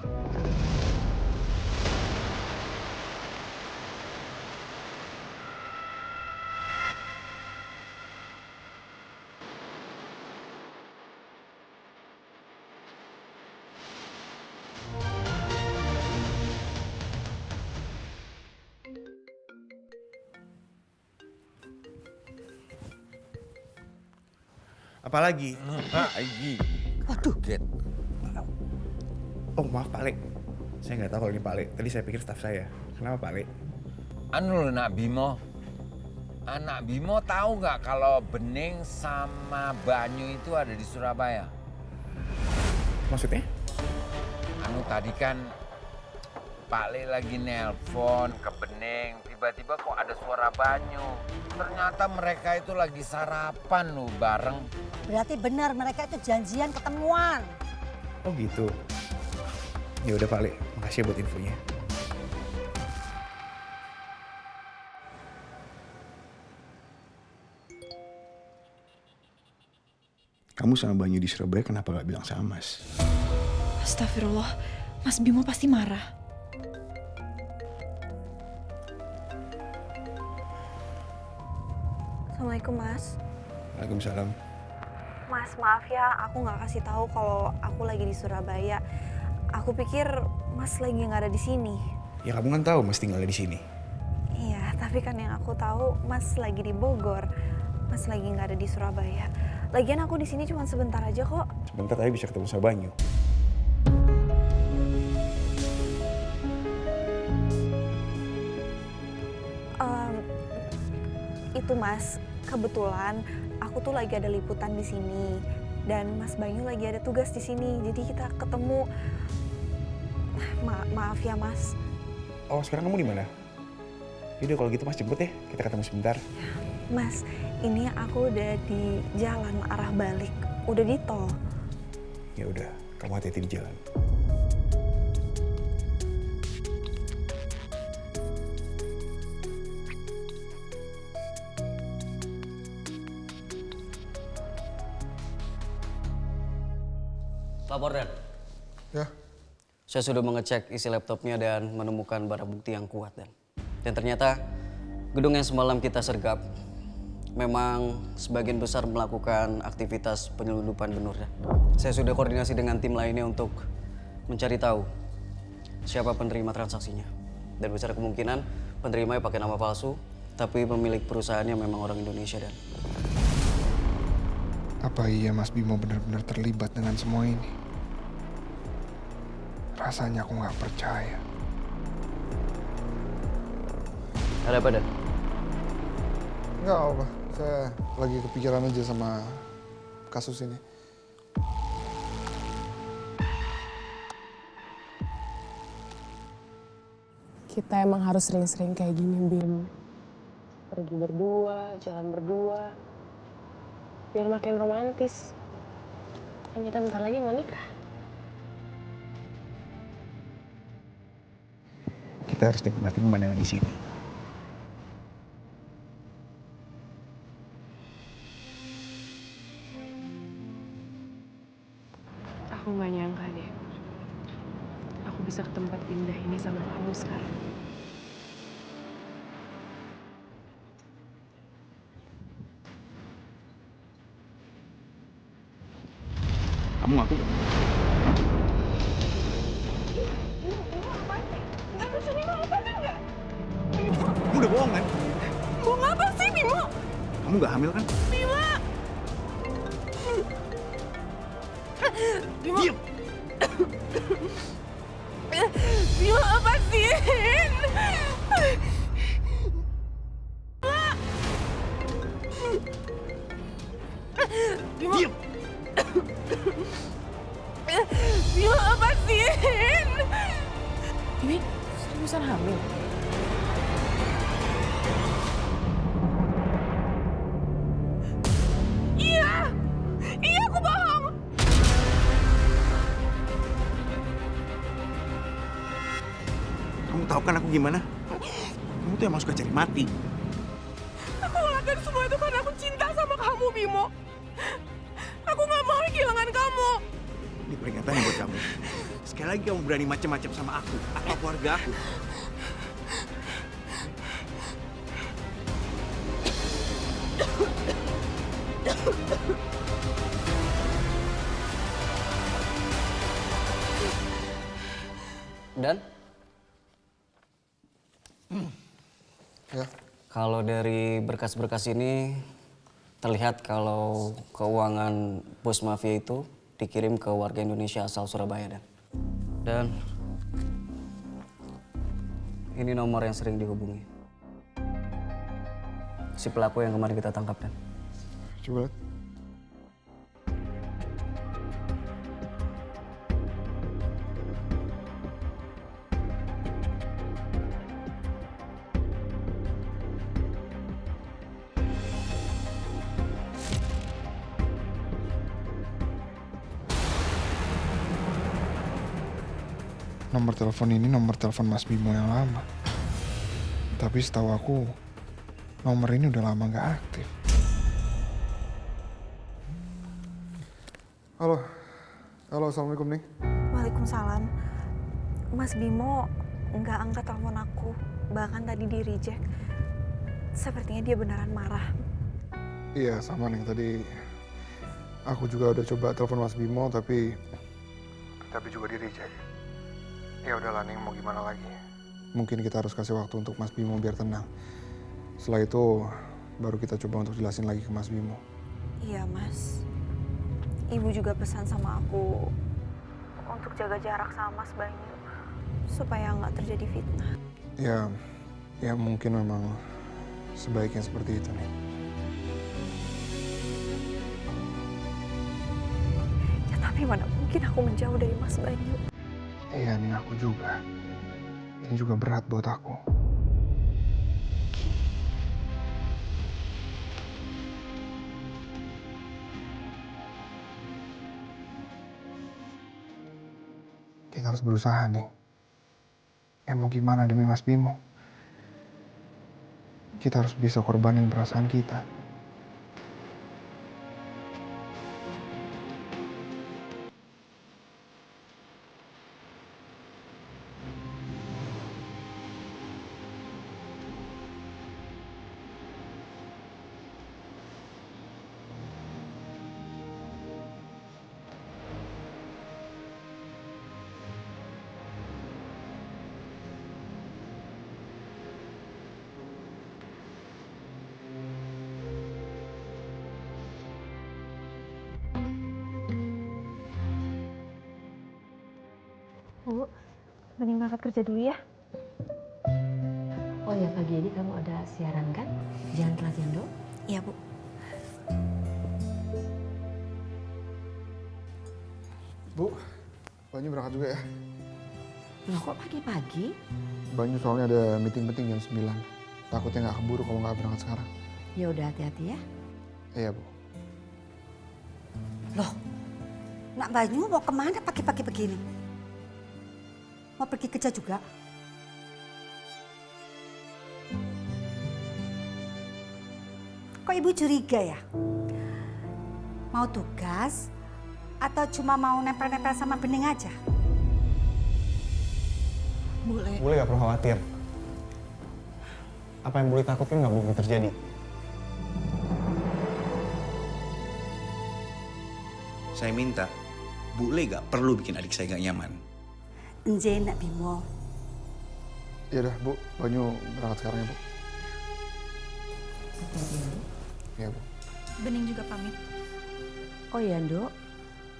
Apalagi? Waduh. Oh maaf Pak Le. Saya nggak tahu kalau ini Pak Le. Tadi saya pikir staf saya. Kenapa Pak Le? Anu loh Nak Bimo. Anak Bimo tahu nggak kalau Bening sama Banyu itu ada di Surabaya? Maksudnya? Anu tadi kan Pak Le lagi nelpon ke Bening, tiba-tiba kok ada suara Banyu. Ternyata mereka itu lagi sarapan loh bareng. Berarti benar mereka itu janjian ketemuan. Oh gitu. Ya udah Pak Le, makasih buat infonya. Kamu sama Banyu di Surabaya kenapa gak bilang sama Mas? Astagfirullah, Mas Bimo pasti marah. Assalamualaikum Mas. Waalaikumsalam. Mas maaf ya, aku nggak kasih tahu kalau aku lagi di Surabaya. Aku pikir Mas lagi nggak ada di sini. Ya kamu kan tahu Mas tinggalnya di sini. Iya, tapi kan yang aku tahu Mas lagi di Bogor. Mas lagi nggak ada di Surabaya. Lagian aku di sini cuma sebentar aja kok. Sebentar tadi bisa ketemu sama Banyu. Itu Mas, kebetulan aku tuh lagi ada liputan di sini dan Mas Banyu lagi ada tugas di sini. Jadi kita ketemu. Maaf ya, Mas. Oh, sekarang kamu di mana? Yaudah kalau gitu Mas jemput ya, kita ketemu sebentar. Mas, ini aku udah di jalan arah balik, udah di tol. Ya udah, kamu hati-hati di jalan. Lapor, Dan. Ya. Saya sudah mengecek isi laptopnya dan menemukan barang bukti yang kuat, Dan. Dan ternyata gedung yang semalam kita sergap memang sebagian besar melakukan aktivitas penyelundupan benur, Dan. Saya sudah koordinasi dengan tim lainnya untuk mencari tahu siapa penerima transaksinya. Dan besar kemungkinan penerimanya pakai nama palsu, tapi pemilik perusahaannya memang orang Indonesia, Dan. Apa iya Mas Bimo benar-benar terlibat dengan semua ini? Rasanya aku nggak percaya. Ada apa, Dan? Nggak apa, saya lagi kepikiran aja sama kasus ini. Kita emang harus sering-sering kayak gini, Bim. Pergi berdua, jalan berdua. Biar makin romantis. Kan kita bentar lagi mau nikah. Kita harus nikmati pemandangan di sini. Aku gak nyangka deh. Aku bisa ke tempat indah ini sama kamu sekarang. Kamu ngaku gak? Kamu udah bohong kan? Bohong apa sih, Bimo? Kamu gak hamil kan? Bimo! Bimo! Diam! Bimo, lepasin! Bimo! Diam! Bimo, lepasin! Ini seriusan hamil? Iya! Iya, aku bohong! Kamu tahu kan aku gimana? Kamu tuh emang suka cari mati. Aku ngelakuin semua itu karena aku cinta sama kamu, Bimo. Aku gak mau kehilangan kamu. Ini peringatan buat kamu. Sekali lagi kamu berani macam-macam sama aku atau keluarga aku. Dan? Ya. Kalau dari berkas-berkas ini terlihat kalau keuangan bos mafia itu dikirim ke warga Indonesia asal Surabaya, Dan. Dan ini nomor yang sering dihubungi. Si pelaku yang kemarin kita tangkap, Dan. Coba lihat. Nomor telepon ini nomor telepon Mas Bimo yang lama. Tapi setahu aku, nomor ini udah lama nggak aktif. Halo. Halo, Assalamualaikum, Ning. Waalaikumsalam. Mas Bimo nggak angkat telepon aku, bahkan tadi di reject. Sepertinya dia beneran marah. Iya, sama Ning. Tadi aku juga udah coba telepon Mas Bimo, tapi juga di reject. Ya udahlah Ning, mau gimana lagi? Mungkin kita harus kasih waktu untuk Mas Bimo biar tenang. Setelah itu baru kita coba untuk jelasin lagi ke Mas Bimo. Iya, Mas. Ibu juga pesan sama aku untuk jaga jarak sama Mas Banyu supaya nggak terjadi fitnah. Ya mungkin memang sebaiknya seperti itu nih. Tapi mana mungkin aku menjauh dari Mas Banyu. Iya, Ning, aku juga. Ini juga berat buat aku. Kita harus berusaha nih. Ya mau gimana demi Mas Bimo. Kita harus bisa korbanin perasaan kita. Bu, Bening berangkat kerja dulu ya. Oh ya, pagi ini kamu ada siaran kan? Jangan telat ya, Dok. Iya, Bu. Bu, Banyu berangkat juga ya. Loh, kok pagi-pagi? Banyu soalnya ada meeting penting jam 9. Takutnya nggak keburu kalau nggak berangkat sekarang. Ya udah, hati-hati ya. Iya, Bu. Loh, Nak Banyu mau kemana pagi-pagi begini? Mau pergi kerja juga? Kok Ibu curiga ya? Mau tugas atau cuma mau nempel-nempel sama Bening aja? Bule. Bule gak perlu khawatir. Apa yang Bule takutin gak mungkin terjadi. Saya minta, Bule gak perlu bikin adik saya gak nyaman. Enje Nak Bimo. Ya udah, Bu. Banyu berangkat sekarang ya, Bu. Iya, Bu. Bening juga pamit. Oh ya, Dok.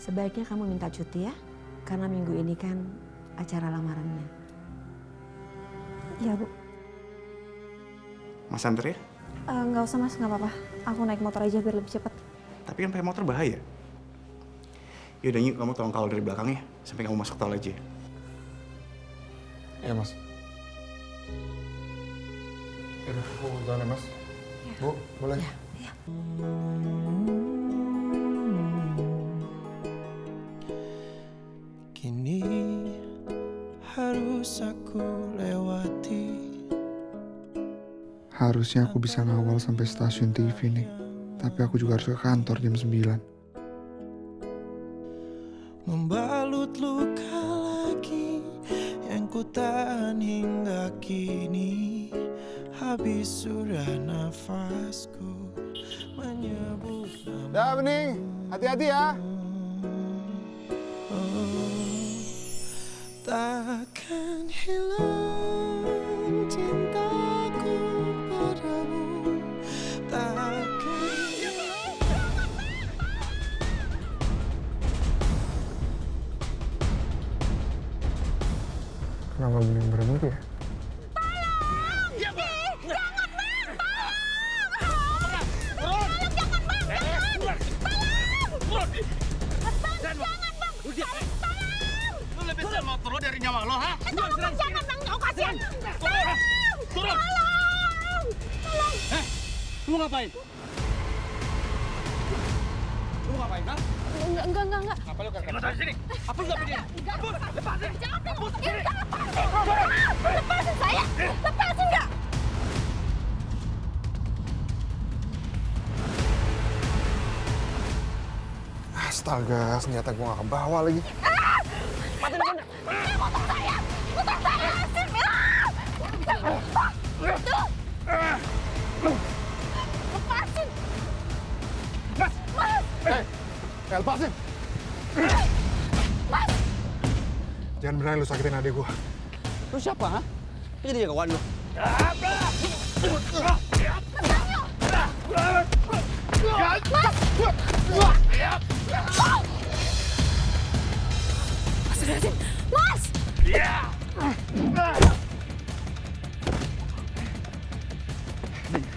Sebaiknya kamu minta cuti ya. Karena minggu ini kan acara lamarannya. Iya, Bu. Mas anter ya? Nggak usah, Mas. Nggak apa-apa. Aku naik motor aja biar lebih cepat. Tapi kan pakai motor bahaya. Yaudah yuk, kamu tolong kawal dari belakang ya. Sampai kamu masuk tol aja. Iya, Mas. Yaudah, Bu, jalan ya, Mas. Ya. Bu, boleh? Ya. Kini harus aku lewati. Harusnya aku bisa ngawal sampai stasiun TV nih. Tapi aku juga harus ke kantor jam 9. Membalut luka lagi yang ku tahan hingga kini. Habis sudah nafasku menyebut nama. Dah, Bening. Hati-hati ya. Takkan hilang cintaku padamu. Takkan Kenapa Bening berhenti ya? Mau turun dari nyawa lo, ha? Jangan bang, kau kasihan. Turun! Tolong! Lu ngapain? Lu ngapain, ha? Enggak. Apa lu kagak dari sini? Apa lu enggak begini? Lepasin! Jangan lepasin saya! Lepasin nggak? Astaga, senjata gue gak kebawa lagi. Motor saya! Lepasin! Lepasin! Mas! Lepasin! Mas! Jangan berani lu sakitin adik gue. Lu siapa, ha? Ini jadi kawan lu. Mas!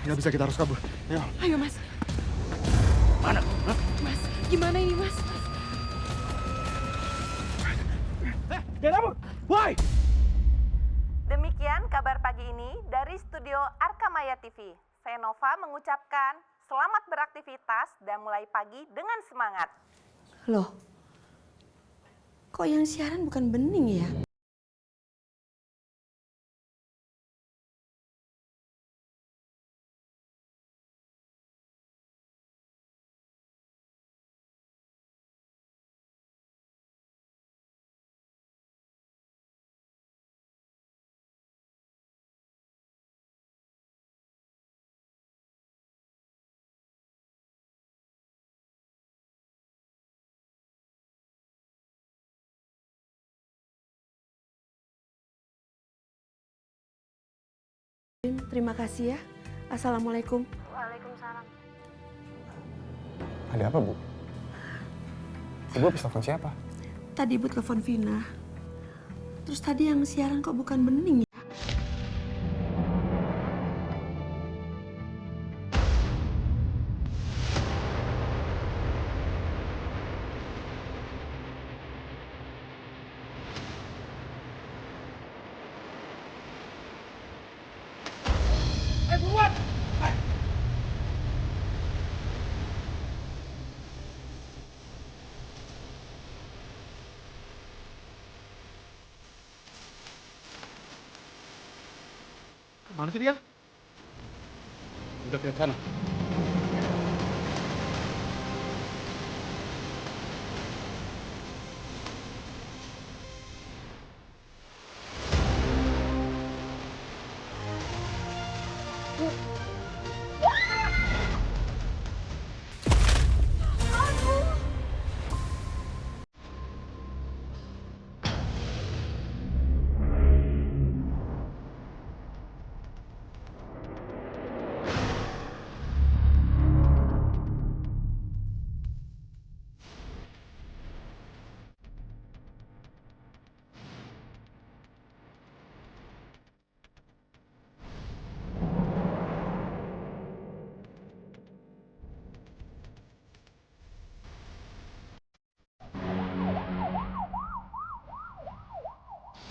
Nggak bisa, kita harus kabur. Ayo. Ayo, Mas. Mana? Mas, gimana ini, Mas? Woi! Demikian kabar pagi ini dari studio Arkamaya TV. Saya Nova mengucapkan selamat beraktivitas dan mulai pagi dengan semangat. Loh, kok yang siaran bukan Bening ya? Terima kasih ya. Assalamualaikum. Waalaikumsalam. Ada apa, Bu? Ibu habis telepon siapa? Tadi Ibu telepon Vina. Terus tadi yang siaran kok bukan Bening ya? Buruan! Mana sih dia? Udah ke sana.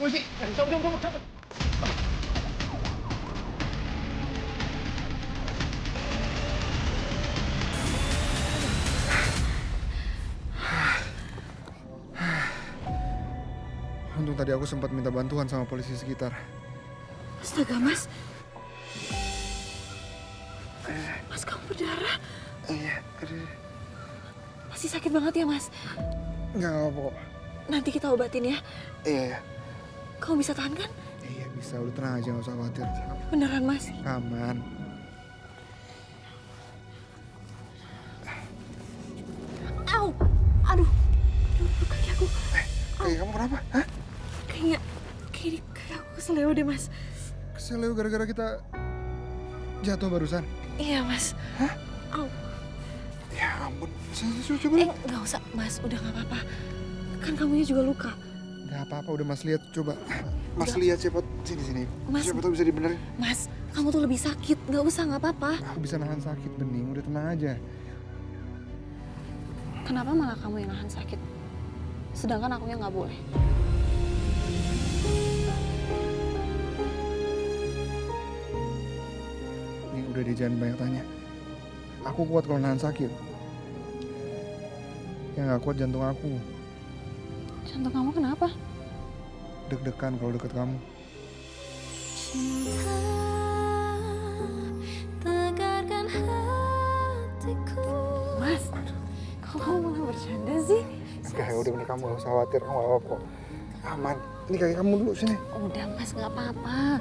Woi, cabut. Untung tadi aku sempat minta bantuan sama polisi sekitar. Astaga, Mas. Mas, kamu berdarah. Iya, aduh. Masih sakit banget ya, Mas? Nggak apa-apa kok. Nanti kita obatin ya. Iya. Kamu bisa tahan kan? Iya bisa, udah tenang aja, nggak usah khawatir. Beneran, Mas? Aman. Au! Aduh, kaki aku. Kaki kamu kenapa? Hah? Kayaknya kaki aku keseleo deh, Mas. Keseleo gara-gara kita jatuh barusan? Iya, Mas. Hah? Au. Ya ampun, coba. Nggak usah, Mas. Udah nggak apa-apa. Kan kamunya juga luka. Nggak apa-apa, udah Mas lihat, coba. Mas lihat siapa sini. Mas, siapa tahu bisa dibenerin. Mas, kamu tuh lebih sakit. Nggak usah, nggak apa-apa. Aku bisa nahan sakit, Bening. Udah tenang aja. Kenapa malah kamu yang nahan sakit? Sedangkan akunya nggak boleh. Ini udah deh, jangan banyak tanya. Aku kuat kalau nahan sakit. Yang nggak kuat jantung aku. Jantung kamu kenapa? Deg-degan kalau deket kamu. Tegarkan hatiku. Mas, kok kamu malah bercanda sih? Oke, udah bener, kamu gak usah khawatir, kamu gak apa-apa. Aman. Ini kaki kamu dulu sini. Udah Mas, nggak apa-apa.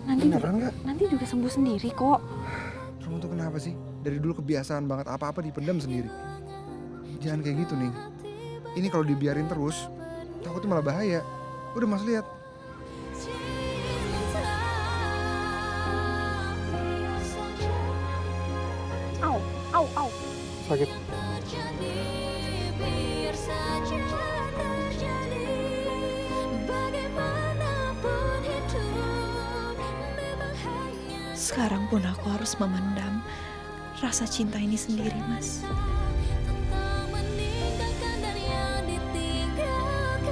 Nanti Beneran nggak? Nanti juga sembuh sendiri kok. Kamu tuh kenapa sih? Dari dulu kebiasaan banget apa-apa dipendam sendiri. Jangan kayak gitu nih. Ini kalau dibiarin terus, takutnya malah bahaya. Udah Mas lihat. Au. Sakit. Biar saja terjadi, bagaimanapun hidup memang hanya. Sekarang pun aku harus memendam rasa cinta ini sendiri, Mas. Meninggalkan dan yang ditinggalkan.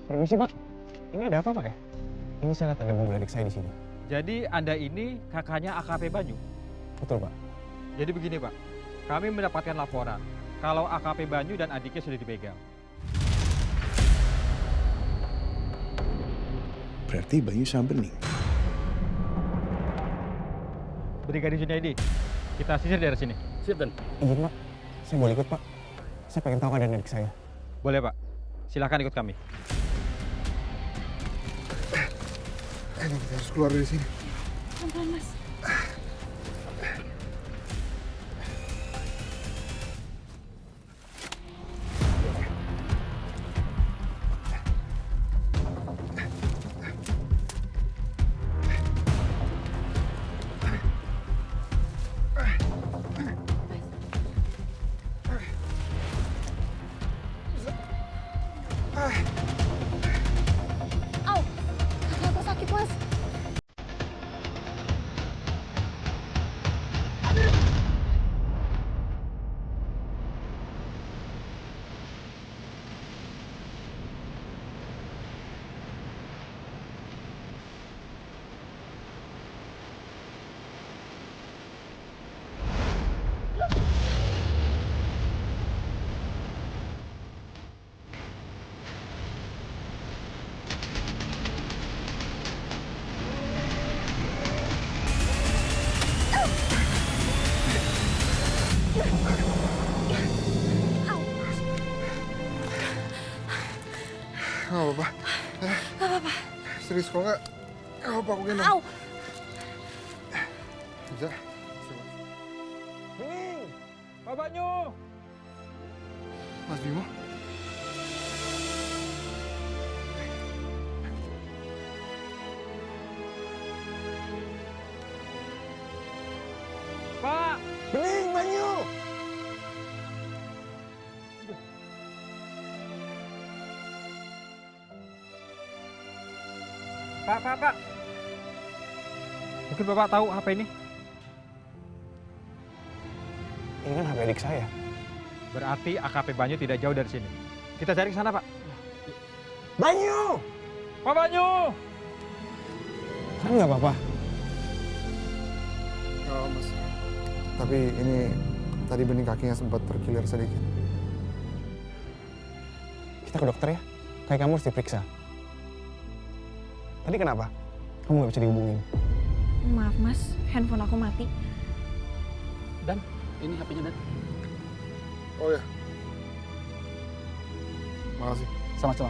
Permisi Pak, ini ada apa Pak ya? Ini saya lihat ada mobil adik saya di sini. Jadi Anda ini kakaknya AKP Banyu? Betul Pak. Jadi begini Pak, kami mendapatkan laporan kalau AKP Banyu dan adiknya sudah dibegal. Berarti Banyu sama Bening. Brigadir Junaidi, kita sisir dari sini. Siap Dan. Izin Pak, saya boleh ikut Pak. Saya pengen tahu keadaan adik saya. Boleh Pak, silakan ikut kami. Ini kita harus keluar dari sini. Pelan-pelan Mas. Au, kaki aku sakit Mas. Gak apa-apa. Gak apa-apa. Serius kok nggak? Gak apa-apa aku gendong. Au. Bisa? Bening, Pak Banyu. Mas Bimo? Pak! Bening, Banyu! Pak. Mungkin Bapak tahu HP ini? Ini kan HP adik saya. Berarti AKP Banyu tidak jauh dari sini. Kita cari ke sana, Pak. Banyu! Pak Banyu! Kan nggak apa-apa. Oh, Mas. Tapi ini tadi bening kakinya sempat terkilir sedikit. Kita ke dokter ya. Kayak kamu harus diperiksa. Tadi kenapa? Kamu nggak bisa dihubungin. Maaf Mas, handphone aku mati. Dan, ini HP-nya Dan. Oh ya. Makasih. Sama-sama.